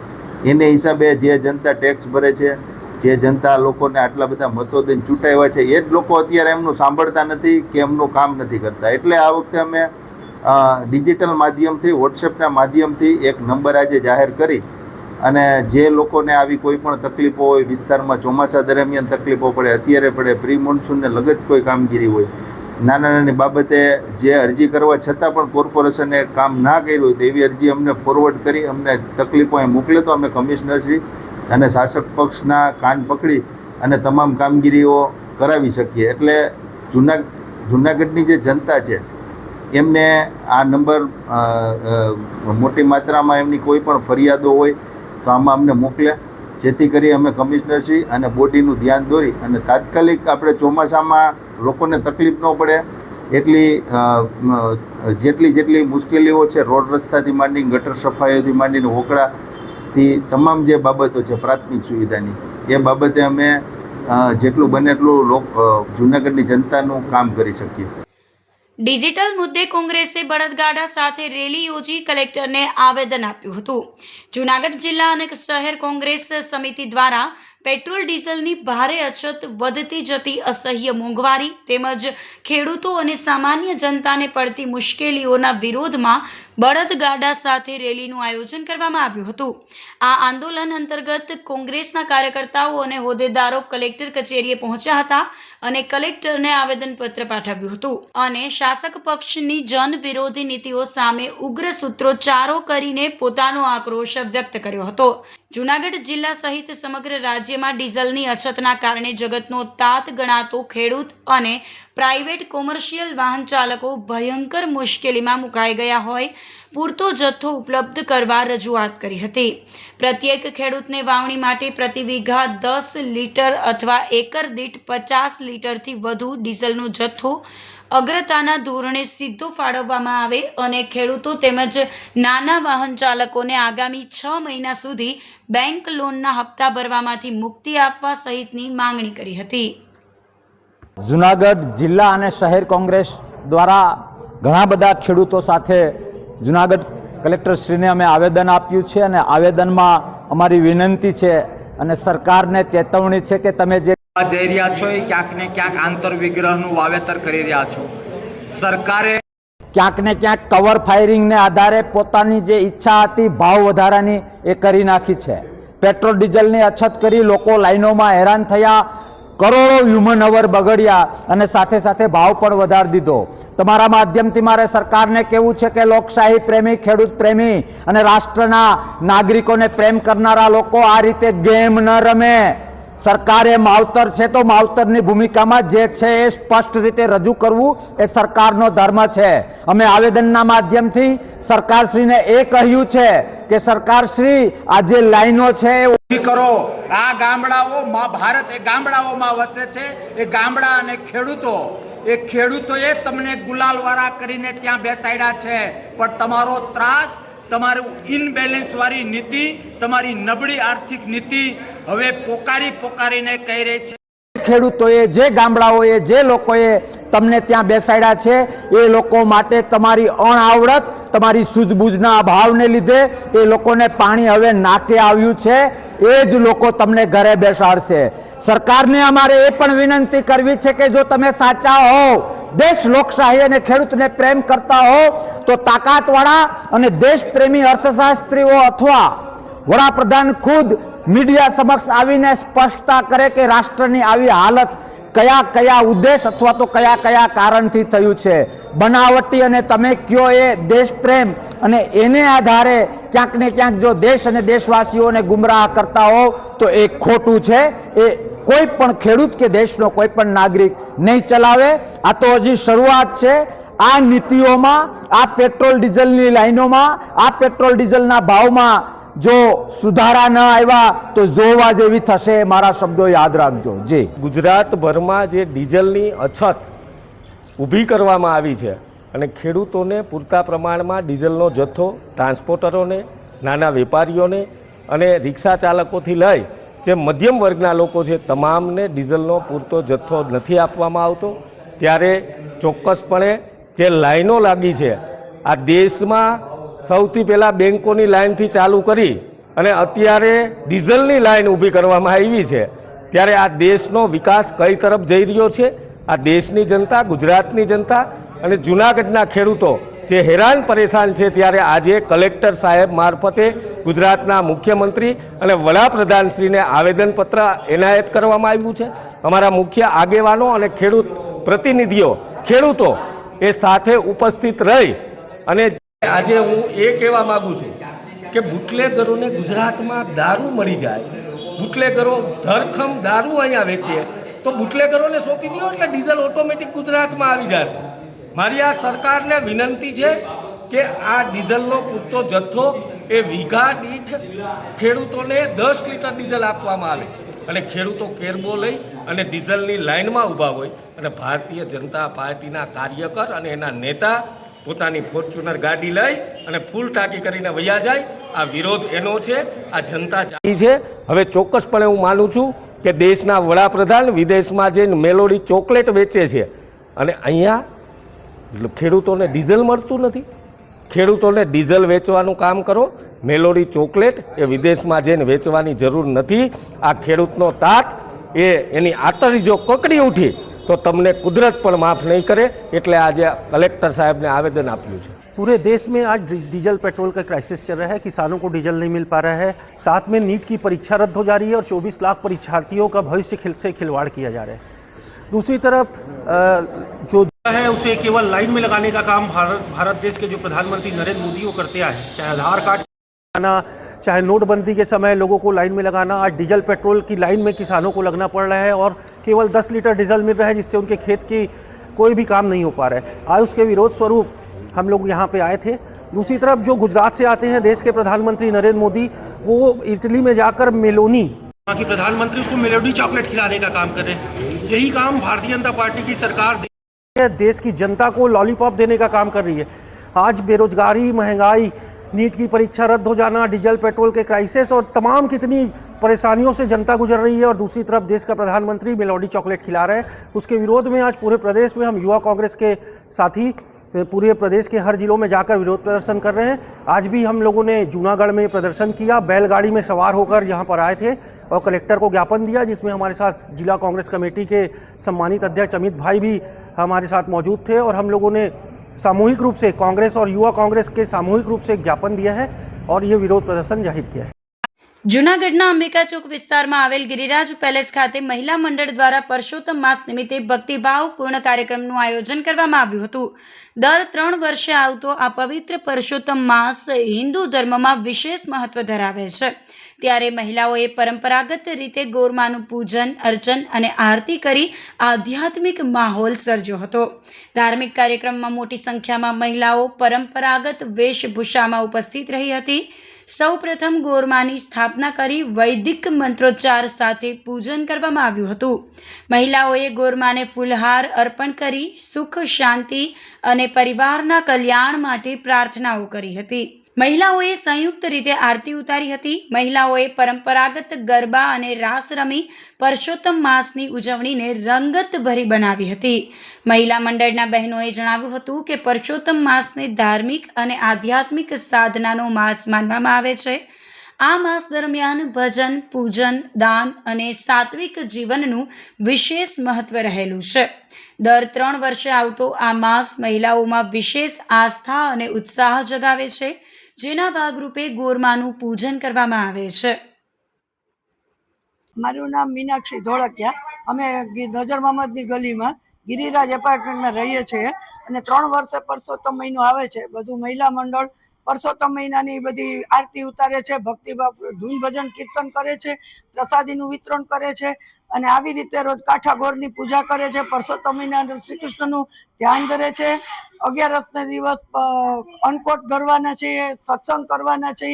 એને હિસાબે જે જનતા ટેક્સ ભરે છે, જે જનતા લોકોને આટલા બધા મતો દઈને ચૂંટાવ્યા છે, એ જ લોકો અત્યારે એમનું સાંભળતા નથી કે એમનું કામ નથી કરતા. એટલે આ વખતે અમે ડિજિટલ માધ્યમથી, વોટ્સએપના માધ્યમથી એક નંબર આજે જાહેર કરી અને જે લોકોને આવી કોઈ પણ તકલીફો હોય, વિસ્તારમાં ચોમાસા દરમિયાન તકલીફો પડે, અત્યારે પડે, પ્રી મોન્સૂનને લગત કોઈ કામગીરી હોય, નાના નાની બાબતે જે અરજી કરવા છતાં પણ કોર્પોરેશને કામ ના કર્યું હોય તો એવી અરજી અમને ફોરવર્ડ કરી અમને તકલીફો અહીં મોકલે તો અમે કમિશનરશ્રી અને શાસક પક્ષના કાન પકડી અને તમામ કામગીરીઓ કરાવી શકીએ. એટલે જૂનાગઢની જે જનતા છે એમને આ નંબર મોટી માત્રામાં એમની કોઈ પણ ફરિયાદો હોય તો આમાં અમને મોકલે, જેથી કરી અમે કમિશનરશ્રી અને બોડીનું ધ્યાન દોરી અને તાત્કાલિક આપણે ચોમાસામાં લોકોને તકલીફ ન પડે એટલી જેટલી મુશ્કેલીઓ છે, રોડ રસ્તાથી માંડીને, ગટર સફાઈઓથી માંડીને, વોકળાથી તમામ જે બાબતો છે પ્રાથમિક સુવિધાની, એ બાબતે અમે જેટલું બને એટલું જૂનાગઢની જનતાનું કામ કરી શકીએ. ડિજિટલ મુદ્દે કોંગ્રેસે બળદગાડા સાથે રેલી યોજી કલેક્ટરને આવેદન આપ્યું હતું. જૂનાગઢ જિલ્લા અને શહેર કોંગ્રેસ સમિતિ દ્વારા પેટ્રોલ ડીઝલની ભારે અછત, વધતી જતી અસહ્ય મોંઘવારી તેમજ ખેડૂતો અને સામાન્ય જનતાને પડતી મુશ્કેલીઓના વિરોધમાં બળદગાડા સાથે રેલીનું આયોજન કરવામાં આવ્યું હતું. આ આંદોલન અંતર્ગત કોંગ્રેસના કાર્યકર્તાઓ અને હોદ્દેદારો કલેક્ટર કચેરીએ પહોંચ્યા હતા અને કલેક્ટરને આવેદનપત્ર પાઠવ્યું હતું અને શાસક પક્ષની જન વિરોધી નીતિઓ સામે ઉગ્ર સૂત્રોચ્ચારો કરીને પોતાનો આક્રોશ વ્યક્ત કર્યો હતો. જૂનાગઢ જિલ્લા સહિત સમગ્ર રાજ્યમાં ડીઝલની અછતના કારણે જગતનો તાત ગણાતો ખેડૂત અને પ્રાઇવેટ કોમર્શિયલ વાહન ચાલકો ભયંકર મુશ્કેલીમાં મુકાઈ ગયા હોય પૂરતો જથ્થો ઉપલબ્ધ કરવા રજૂઆત કરી હતી. પ્રત્યેક ખેડૂતને વાવણી માટે પ્રતિ વીઘા 10 લીટર અથવા એકર દીઠ 50 લીટરથી વધુ ડીઝલનો જથ્થો અગ્રતાના ધોરણે સીધો ફાળવવામાં આવે અને ખેડૂતો તેમજ નાના વાહન ચાલકોને આગામી 6 મહિના સુધી બેંક લોનના હપ્તા ભરવામાંથી મુક્તિ આપવા સહિતની માંગણી કરી હતી. જૂનાગઢ જિલ્લા અને શહેર કોંગ્રેસ દ્વારા ઘણા બધા ખેડૂતો સાથે જૂનાગઢ કલેક્ટરશ્રીને અમે આવેદન આપ્યું છે અને આવેદનમાં અમારી વિનંતી છે અને સરકારને ચેતવણી છે કે તમે જે જઈ રહ્યા છો એ ક્યાંક ને ક્યાંક આંતરવિગ્રહનું વાવેતર કરી રહ્યા છો. સરકારે ક્યાંક ને ક્યાંક કવર ફાયરિંગને આધારે પોતાની જે ઈચ્છા હતી ભાવ વધારાની એ કરી નાખી છે. પેટ્રોલ ડીઝલની અછત કરી લોકો લાઈનોમાં હેરાન થયા, કરોડો હ્યુમન અવર બગડ્યા અને સાથે સાથે ભાવ પણ વધારી દીધો. તમારા માધ્યમથી મારે સરકારને કહેવું છે કે લોકશાહી પ્રેમી, ખેડૂત પ્રેમી અને રાષ્ટ્રના નાગરિકોને પ્રેમ કરનારા લોકો આ રીતે ગેમ ન રમે. સરકારે માવતર છે તો માવતરની ભૂમિકામાં જે છે એ સ્પષ્ટ રીતે રજૂ કરવું એ સરકારનો ધર્મ છે. અમે આવેદનના માધ્યમથી સરકારશ્રીને એ કહ્યું છે કે સરકારશ્રી આ જે લાઈનો છે એ ઊભી કરો. આ ગામડાઓ ભારત એ ગામડાઓમાં વસે છે. એ ગામડા અને ખેડૂતોએ તમને ગુલાલવાળા કરીને ત્યાં બેસાડ્યા છે. પણ તમારો ત્રાસ, તમારું ઇનબેલેન્સ વાળી નીતિ, તમારી નબળી આર્થિક નીતિ હવે પોકારીને કહી રહી છે. ખેડૂતોએ, જે ગામડાઓએ, જે લોકોએ તમને ત્યાં બેસાડ્યા છે એ લોકો માટે તમારી અણઆવડત, તમારી સૂઝબૂઝના અભાવને લીધે એ લોકોને પાણી હવે નાકે આવ્યું છે. એ જ લોકો તમને ઘરે બેસાડશે. સરકારને અમારે એ પણ વિનંતી કરવી છે કે જો તમે સાચા હો, દેશ લોકશાહી અને ખેડૂતને પ્રેમ કરતા હો, તો તાકાતવાળા અને દેશપ્રેમી અર્થશાસ્ત્રીઓ અથવા વડાપ્રધાન ખુદ મીડિયા સમક્ષ આવીને સ્પષ્ટતા કરે કે રાષ્ટ્રની આવી હાલત કયા ઉદ્દેશ અથવા તો કયા કારણથી થયું છે. બનાવટી અને તમે કયો એ દેશ પ્રેમ અને એને આધારે ક્યાંક ને ક્યાંક જો દેશ અને દેશવાસીઓને ગુમરાહ કરતા હો તો એ ખોટું છે. એ કોઈ પણ ખેડૂત કે દેશનો કોઈ પણ નાગરિક નહીં ચલાવે. આ તો હજી શરૂઆત છે. આ નીતિઓમાં, આ પેટ્રોલ ડીઝલની લાઈનોમાં, આ પેટ્રોલ ડીઝલના ભાવમાં જો સુધારા ન આવ્યા તો જોવા જેવી થશે. મારા શબ્દો યાદ રાખજો. જી. ગુજરાતભરમાં જે ડીઝલની અછત ઊભી કરવામાં આવી છે અને ખેડૂતોને પૂરતા પ્રમાણમાં ડીઝલનો જથ્થો ટ્રાન્સપોર્ટરોને, નાના વેપારીઓને અને રિક્ષા ચાલકોથી લઈ જે મધ્યમ વર્ગના લોકો છે તમામને ડીઝલનો પૂરતો જથ્થો નથી આપવામાં આવતો, ત્યારે ચોક્કસપણે જે લાઈનો લાગી છે, આ દેશમાં સૌથી પહેલાં બેંકોની લાઇનથી ચાલુ કરી અને અત્યારે ડીઝલની લાઇન ઊભી કરવામાં આવી છે, ત્યારે આ દેશનો વિકાસ કઈ તરફ જઈ રહ્યો છે? આ દેશની જનતા, ગુજરાતની જનતા અને જૂનાગઢના ખેડૂતો જે હેરાન પરેશાન છે, ત્યારે આજે કલેક્ટર સાહેબ મારફતે ગુજરાતના મુખ્યમંત્રી અને વડાપ્રધાનશ્રીને આવેદનપત્ર એનાયત કરવામાં આવ્યું છે. અમારા મુખ્ય આગેવાનો અને ખેડૂત પ્રતિનિધિઓ, ખેડૂતો એ સાથે ઉપસ્થિત રહી અને આજે હું એ કહેવા માગું છું કે બુટલેગરોને ગુજરાતમાં દારૂ મળી જાય, બુટલેગરો ધરખમ દારૂ અહીંયા વેચે તો બુટલેગરોને સોંપી દો એટલે ડીઝલ ઓટોમેટિક ગુજરાતમાં આવી જશે. મારી આ સરકારને વિનંતી છે કે આ ડીઝલનો પૂરતો જથ્થો એ વીઘા દીઠ ખેડૂતોને 10 લીટર ડીઝલ આપવામાં આવે અને ખેડૂતો કેરબો લઈ અને ડીઝલની લાઇનમાં ઊભા હોય અને ભારતીય જનતા પાર્ટીના કાર્યકર અને એના નેતા પોતાની ફોર્ચ્યુનર ગાડી લઈ અને ફૂલ ટાંકી કરીને વયા જાય. આ વિરોધ એનો છે, આ જનતા છે. હવે ચોક્કસપણે હું માનું છું કે દેશના વડાપ્રધાન વિદેશમાં જઈને મેલોડી ચોકલેટ વેચે છે અને અહીંયા ખેડૂતોને ડીઝલ મળતું નથી. ખેડૂતોને ડીઝલ વેચવાનું કામ કરો. મેલોડી ચોકલેટ એ વિદેશમાં જઈને વેચવાની જરૂર નથી. આ ખેડૂતનો તાત એની આતરી જો કકડી ઉઠી तो तमने कुदरत पर माफ नहीं करे, એટલે आज कलेक्टर साहब ने आवेदन આપ્યું છે. पूरे देश में आज डीजल पेट्रोल का क्राइसिस चल रहा है. किसानों को डीजल नहीं मिल पा रहा है. साथ में नीट की परीक्षा रद्द हो जा रही है और 24 लाख परीक्षार्थियों का भविष्य से खिलवाड़ किया जा रहा है. दूसरी तरफ जो है उसे केवल लाइन में लगाने का काम भारत देश के जो प्रधानमंत्री नरेंद्र मोदी वो करते आए. चाहे आधार कार्ड लगाना, चाहे नोटबंदी के समय लोगों को लाइन में लगाना. आज डीजल पेट्रोल की लाइन में किसानों को लगना पड़ रहा है और केवल 10 लीटर डीजल मिल रहा है जिससे उनके खेत की कोई भी काम नहीं हो पा रहा है. आज उसके विरोध स्वरूप हम लोग यहाँ पे आए थे. दूसरी तरफ जो गुजरात से आते हैं देश के प्रधानमंत्री नरेंद्र मोदी, वो इटली में जाकर मेलोनी, वहाँ की प्रधानमंत्री उसको मेलोडी चॉकलेट खिलाने का काम कर रहे हैं. यही काम भारतीय जनता पार्टी की सरकार देश की जनता को लॉलीपॉप देने का काम कर रही है. आज बेरोजगारी, महंगाई, नीट की परीक्षा रद्द हो जाना, डीजल पेट्रोल के क्राइसिस और तमाम कितनी परेशानियों से जनता गुजर रही है और दूसरी तरफ देश का प्रधानमंत्री मेलोडी चॉकलेट खिला रहे हैं. उसके विरोध में आज पूरे प्रदेश में हम युवा कांग्रेस के साथी पूरे प्रदेश के हर जिलों में जाकर विरोध प्रदर्शन कर रहे हैं. आज भी हम लोगों ने जूनागढ़ में प्रदर्शन किया, बैलगाड़ी में सवार होकर यहाँ पर आए थे और कलेक्टर को ज्ञापन दिया, जिसमें हमारे साथ जिला कांग्रेस कमेटी के सम्मानित अध्यक्ष अमित भाई भी हमारे साथ मौजूद थे और हम लोगों ने सामूहिक रूप से कांग्रेस और युवा कांग्रेस के सामूहिक रूप से ज्ञापन दिया है और ये विरोध प्रदर्शन जाहिर किया है. જૂનાગઢના અંબિકા ચોક વિસ્તારમાં આવેલ ગિરિરાજ પેલેસ ખાતે મહિલા મંડળ દ્વારા પરસોત્તમ માસ નિમિત્તે ભક્તિભાવપૂર્ણ કાર્યક્રમનું આયોજન કરવામાં આવ્યું હતું. દર 3 વર્ષે આવતો આ પવિત્ર પરસોત્તમ માસ હિન્દુ ધર્મમાં વિશેષ મહત્વ ધરાવે છે. ત્યારે મહિલાઓએ પરંપરાગત રીતે ગોરમાનું પૂજન અર્ચન અને આરતી કરી આધ્યાત્મિક માહોલ સર્જ્યો હતો. ધાર્મિક કાર્યક્રમમાં મોટી સંખ્યામાં મહિલાઓ પરંપરાગત વેશભૂષામાં ઉપસ્થિત રહી હતી. સૌ પ્રથમ ગોરમાની સ્થાપના કરી વૈદિક મંત્રોચ્ચાર સાથે પૂજન કરવામાં આવ્યું હતું. મહિલાઓએ ગોરમાને ફૂલહાર અર્પણ કરી સુખ શાંતિ અને પરિવારના કલ્યાણ માટે પ્રાર્થનાઓ કરી હતી. મહિલાઓએ સંયુક્ત રીતે આરતી ઉતારી હતી. મહિલાઓએ પરંપરાગત ગરબા અને રાસ રમી પરસોત્તમ માસની ઉજવણીને રંગતભરી બનાવી હતી. મહિલા મંડળના બહેનોએ જણાવ્યું હતું કે પરસોત્તમ માસને ધાર્મિક અને આધ્યાત્મિક સાધનાનો માસ માનવામાં આવે છે. આ માસ દરમિયાન ભજન, પૂજન, દાન અને સાત્વિક જીવનનું વિશેષ મહત્વ રહેલું છે. દર 3 વર્ષે આવતો આ માસ મહિલાઓમાં વિશેષ આસ્થા અને ઉત્સાહ જગાવે છે, જેના ભાગરૂપે ગોરમાનું પૂજન કરવામાં આવે છે. મારું નામ મીનાક્ષી ધોળકિયા. અમે નજર મહમદની ગલીમાં ગિરિરાજ એપાર્ટમેન્ટમાં રહીએ છીએ અને 3 વર્ષે પરસોત્તમ મહિનો આવે છે. બધું મહિલા મંડળ પરસોત્તમ મહિનાની બધી આરતી ઉતારે છે, ભક્તિભાવ ધૂન ભજન કીર્તન કરે છે, પ્રસાદીનું વિતરણ કરે છે અને આવી રીતે રોજ કાંઠા ગોરની પૂજા કરે છે. પરસોત્તમ મહિના શ્રી કૃષ્ણનું ધ્યાન ધરે છે. 11ના દિવસ અન્નકોટ કરવાના છે, સત્સંગ કરવાના છે.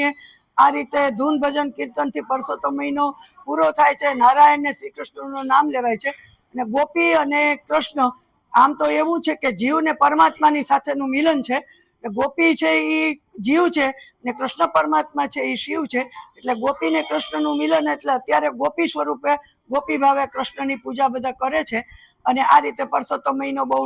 આ રીતે ધૂન ભજન કીર્તનથી પરસોત્તમ મહિનો પૂરો થાય છે. નારાયણ ને શ્રી કૃષ્ણનું નામ લેવાય છે અને ગોપી અને કૃષ્ણ આમ તો એવું છે કે જીવ ને પરમાત્માની સાથેનું મિલન છે. ગોપી છે એ જીવ છે ને કૃષ્ણ પરમાત્મા છે એ શિવ છે. એટલે ગોપી ને કૃષ્ણનું મિલન એટલે અત્યારે ગોપી સ્વરૂપે ગોપી ભાવે કૃષ્ણની પૂજા બધા કરે છે અને આ રીતે પરસોત્તમ મહિનો બહુ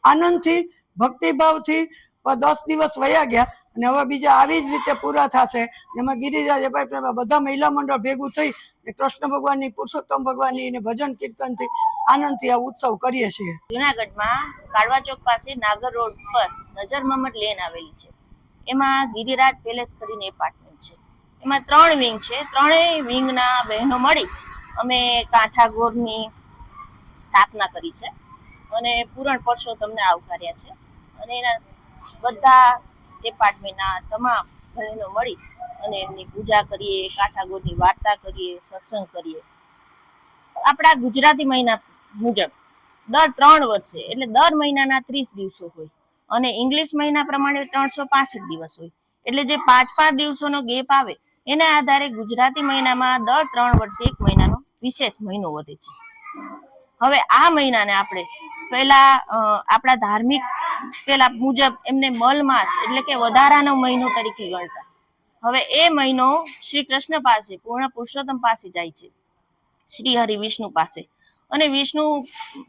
આનંદથી ભક્તિભાવથી 10 દિવસ વયા ગયા અને હવે બીજા આવી જ રીતે પૂરા થશે. એમાં ગિરિરાજ એપાર્ટમેન્ટમાં બધા મહિલા મંડળ ભેગું થઈ કૃષ્ણ ભગવાનની પુરુષોત્તમ ભગવાનની અને ભજન કીર્તનથી આનંદથી આ ઉત્સવ કરીએ છીએ. જુનાગઢમાં કાળવા ચોક પાસે નાગર રોડ પર નજર મહમદ લેન આવેલી છે. એમાં ગિરિરાજ પેલેસ કરીને એપાર્ટમેન્ટ છે. એમાં 3 વિંગ છે. 3 વિંગના બહેનો મળી અમે કાંઠા ગોરની સ્થાપના કરી છે અને પૂરણ પરસોત્તમને આવકાર્યા છે અને એના બધા એપાર્ટમેન્ટના તમામ બહેનો મળી અને એમની પૂજા કરીએ, કાંઠા ગોરની વાર્તા કરીએ, સત્સંગ કરીએ. આપણા ગુજરાતી મહિના મુજબ દર 3 વર્ષે એટલે દર મહિનાના 30 દિવસો હોય અને ઇંગ્લિશ મહિના પ્રમાણે 365 દિવસ હોય. એટલે જે 5-5 દિવસોનો ગેપ આવે એના આધારે ગુજરાતી મહિનામાં દર 3 વર્ષે 1 મહિનાનો વિશેષ મહિનો વધે છે. હવે આ મહિનાને આપણે પહેલા આપણા ધાર્મિક પેલા મુજબ એમને મલ માસ એટલે કે વધારાનો મહિનો તરીકે ગણતા. હવે એ મહિનો શ્રી કૃષ્ણ પાસે પૂર્ણ પુરુષોત્તમ પાસે જાય છે, શ્રી હરિ વિષ્ણુ પાસે, અને વિષ્ણુ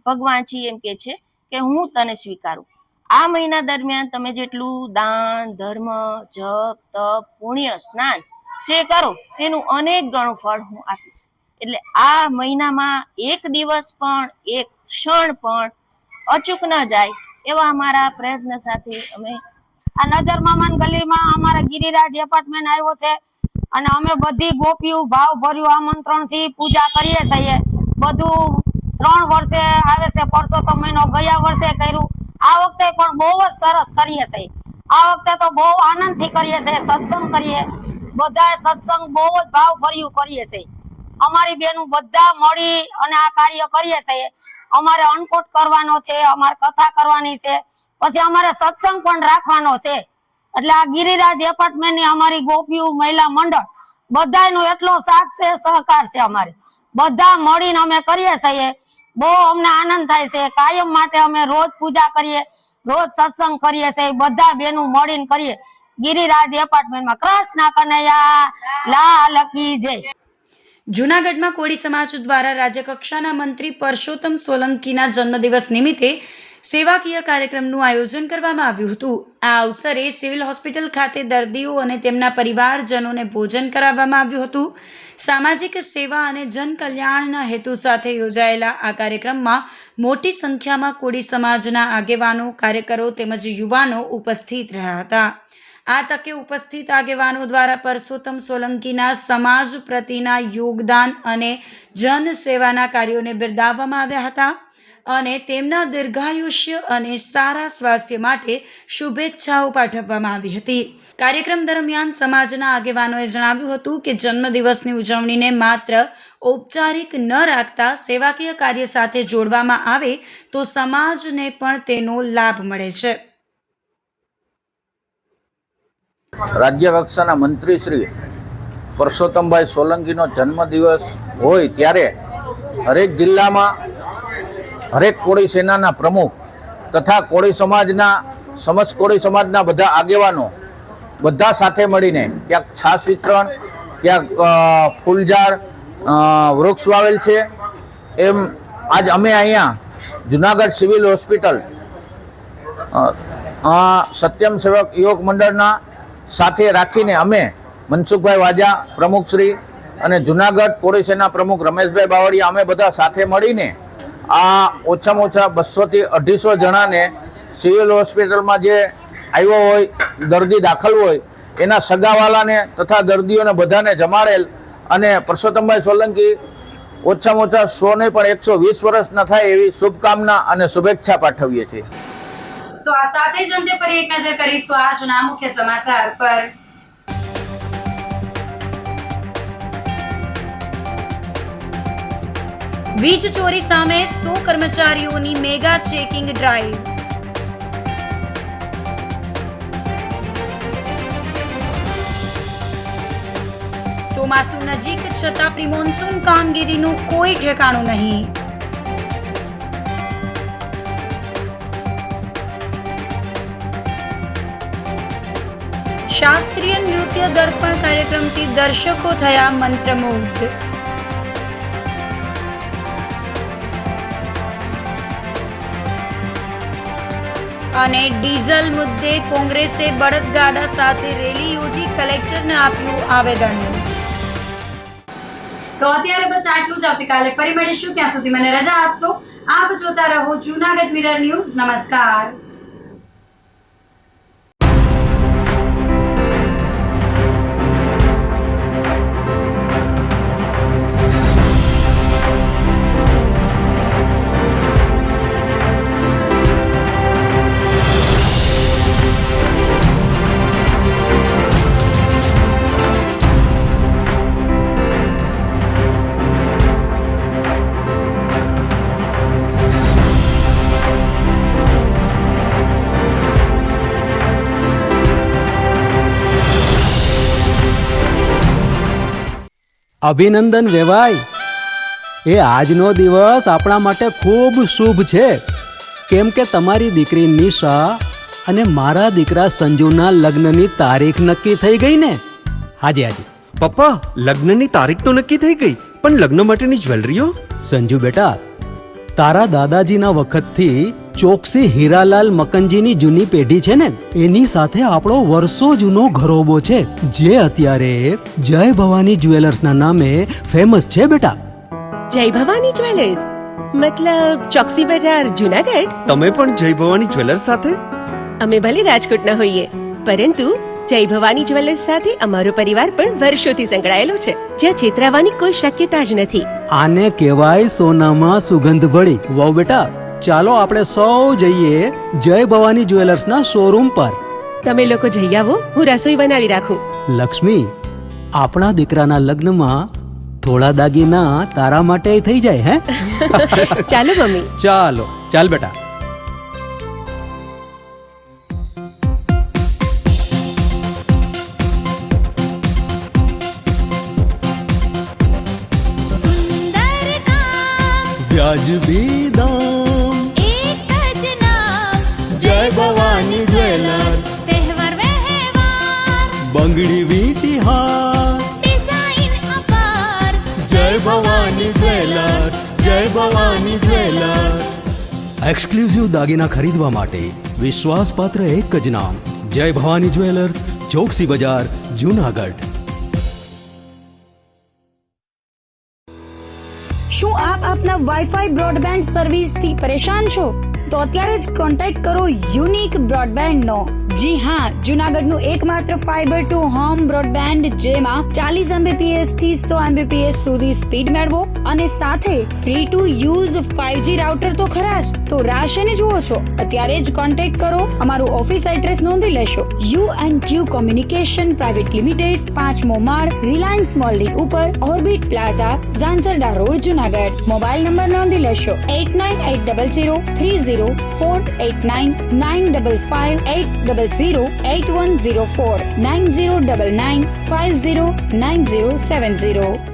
ભગવાન છે એમ કે છે કે હું તને સ્વીકારું. આ મહિના દરમિયાન તમે જેટલું દાન, ધર્મ, જપ, તપ, પુણ્ય, સ્નાન જે કરો તેનું અનેક ગણું ફળ હું આપીશ. એટલે આ મહિનામાં 1 દિવસ પણ 1 ક્ષણ પણ અચૂક ન જાય એવા અમારા પ્રયત્ન સાથે અમે આ નજર મહમદ ગલીમાં અમારા ગિરિરાજ એપાર્ટમેન્ટ આવ્યો છે અને અમે બધી ગોપીઓ ભાવ ભર્યું આમંત્રણથી પૂજા કરીએ છીએ. બધું 3 વર્ષે આવે છે. પરસોત્તમ મહિનો ગયા વર્ષે કર્યું, આ વખતે પણ બહુ જ સરસ કરીએ છીએ. આ વખતે તો બહુ આનંદથી કરીએ છીએ. સત્સંગ કરીએ, બધાએ સત્સંગ બહુ જ ભાવ ભર્યું કરીએ છીએ. અમારી બેનું બધા મળી અને આ કાર્ય કરીએ છીએ. અમારે અન્નકોટ કરવાનો છે, અમારે કથા કરવાની છે, પછી અમારે સત્સંગ પણ રાખવાનો છે. એટલે આ ગિરિરાજ એપાર્ટમેન્ટની અમારી ગોપીઓ મહિલા મંડળ બધાનો એટલો સાથ છે, સહકાર છે. અમારે બધા મળીને અમે કરીએ છીએ. બહુ અમને આનંદ થાય છે. કાયમ માટે અમે રોજ પૂજા કરીએ, રોજ સત્સંગ કરીએ છીએ. બધા બેનું મળીને કરીએ. ગિરિરાજ એપાર્ટમેન્ટમાં કૃષ્ણ કનૈયા લાલ કી જય. જૂનાગઢમાં કોળી સમાજ દ્વારા રાજ્યકક્ષાના મંત્રી પરસોત્તમ સોલંકીના જન્મદિવસ નિમિત્તે સેવાકીય કાર્યક્રમનું આયોજન કરવામાં આવ્યું હતું. આ અવસરે સિવિલ હોસ્પિટલ ખાતે દર્દીઓ અને તેમના પરિવારજનોને ભોજન કરાવવામાં આવ્યું હતું. સામાજિક સેવા અને જનકલ્યાણના હેતુ સાથે યોજાયેલા આ કાર્યક્રમમાં મોટી સંખ્યામાં કોળી સમાજના આગેવાનો, કાર્યકરો તેમજ યુવાનો ઉપસ્થિત રહ્યા હતા. આ તકે ઉપસ્થિત આગેવાનો દ્વારા પરસોત્તમ સોલંકીના સમાજ પ્રતિના યોગદાન અને જનસેવાના કાર્યોને બિરદાવવામાં આવ્યા હતા. અને તેમના દીર્ઘાયુષ્ય અને સારા સ્વાસ્થ્ય માટે શુભેચ્છાઓ પાઠવવામાં આવી હતી. કાર્યક્રમ દરમિયાન સમાજના આગેવાનોએ જણાવ્યું હતું કે જન્મદિવસની ઉજવણીને માત્ર ઔપચારિક ન રાખતા સેવાકીય કાર્ય સાથે જોડવામાં આવે તો સમાજને પણ તેનો લાભ મળે છે. રાજ્ય કક્ષાના મંત્રી શ્રી પરસોત્તમભાઈ સોલંકીનો જન્મદિવસ હોય ત્યારે હરેક જિલ્લામાં હરેક કોળી સેનાના પ્રમુખ તથા કોળી સમાજના સમસ્ત કોળી સમાજના બધા આગેવાનો બધા સાથે મળીને ક્યાંક છાશ વિતરણ, ક્યાંક ફૂલઝાડ, વૃક્ષ વાવેલ છે. એમ આજ અમે અહીંયા જુનાગઢ સિવિલ હોસ્પિટલ સત્યમ સેવક યુવક મંડળના સાથે રાખીને અમે મનસુખભાઈ વાજા પ્રમુખશ્રી અને જુનાગઢ કોળી સેના પ્રમુખ રમેશભાઈ બાવળિયા અમે બધા સાથે મળીને આ ઓછામાં ઓછા 200 થી 250 જણાને સિવિલ હોસ્પિટલમાં જે આવ્યો હોય, દર્દી દાખલ હોય, એના સગાવાલાને તથા દર્દીઓને બધાને જમાડેલ અને પરસોત્તમભાઈ સોલંકી ઓછામાં ઓછા 100 નહીં પણ 120 વર્ષના થાય એવી શુભકામના અને શુભેચ્છા પાઠવીએ છીએ. તો આ સાથે જ અંતે ફરી એક નજર કરીશું આજના મુખ્ય સમાચાર પર. વીજ ચોરી સામે 100 કર્મચારીઓની મેગા ચેકિંગ ડ્રાઈવ. ચોમાસુ નજીક છતાં પ્રી મોન્સૂન કામગીરીનું કોઈ ઠેકાણું નહીં. શાસ્ત્રીય નૃત્ય દર્પણ કાર્યક્રમથી દર્શકો થયા મંત્રમુગ્ધ. અને ડીઝલ મુદ્દે કોંગ્રેસે બળદગાડા સાથે રેલી યોજી કલેક્ટરને આપ્યું આવેદન. તો અત્યારે બસ આટલું જ. આવતીકાલે ફરી મળીશું. ત્યાં સુધી મને રજા આપશો. આપ જોતા રહો જૂનાગઢ મિરર ન્યૂઝ. નમસ્કાર. અભિનંદન વેવાઈ. એ આજનો દિવસ આપણા માટે ખૂબ શુભ છે, કેમ કે તમારી દીકરી નિશા અને મારા દીકરા સંજુના લગ્નની તારીખ નક્કી થઈ ગઈ ને. હાજી હાજી પપ્પા, લગ્નની તારીખ તો નક્કી થઈ ગઈ, પણ લગ્ન માટેની જ્વેલરીઓ? સંજુ બેટા, તારા દાદાજીના વખતથી ચોકસી હીરાલાલ મકનજીની જૂની પેઢી છે ને, એની સાથે આપણો વર્ષો જૂનો ઘરોબો છે, જે અત્યારે જય ભવાની જ્વેલર્સના નામે ફેમસ છે બેટા. જય ભવાની જ્વેલર્સ મતલબ ચોકસી બજાર જુનાગઢ? તમે પણ જય ભવાની જ્વેલર્સ સાથે? અમે ભલે રાજકોટના હોઈએ, પરંતુ જય ભવાની જ્વેલર્સ સાથે અમારો પરિવાર પણ વર્ષોથી સંકળાયેલો છે, જ્યાં છેતરાવાની કોઈ શક્યતા જ નથી. આને કહેવાય સોનામાં સુગંધ ભળી. વાવ બેટા, ચાલો આપણે સૌ જઈએ જય ભવાની જ્વેલર્સના શોરૂમ પર. તમે લોકો જઈ આવો, હું રસોઈ બનાવી રાખું. લક્ષ્મી, આપણા દીકરાના લગ્નમાં થોડા દાગીના તારા માટે થઈ જાય. હે ચાલો મમ્મી. ચાલો ચાલ બેટા. વ્યાજબી દામ, એક જ નામ, જય ભવાની જ્વેલર્સ. તહેવાર વ્યવહાર, બંગડી વીટી હાર, ડિઝાઇન અપાર, જય ભવાની જ્વેલર્સ. જય ભવાની જ્વેલર્સ. એક્સક્લુઝિવ દાગીના ખરીદવા માટે વિશ્વાસપાત્ર એક જ નામ, જય ભવાની જ્વેલર્સ, ચોકસી બજાર, જૂનાગઢ. શું આપ આપના વાઈફાઈ બ્રોડબેન્ડ સર્વિસથી પરેશાન છો? તો અત્યારે જ કોન્ટેક્ટ કરો યુનિક બ્રોડબેન્ડનો જી હા, જુનાગઢનું એકમાત્ર ફાઈબર ટુ હોમ બ્રોડબેન્ડ જેમાં 40 Mbps થી 100 Mbps સુધી સ્પીડ મેળવો અને સાથે free to use 5G router તો ખરા જ. તો રાહ શેની જુઓ છો? અત્યારે જ કોન્ટેક્ટ કરો. અમારું ઓફિસ એડ્રેસ નોંધી લેશો. U&Q કોમ્યુનિકેશન પ્રાઇવેટ લિમિટેડ, 5મો માળ, રિલાયન્સ મોલની ઉપર, orbit plaza, Zanzarda road, Junagadh. Mobile number નોંધી લેશો 898003048995580081049099509070.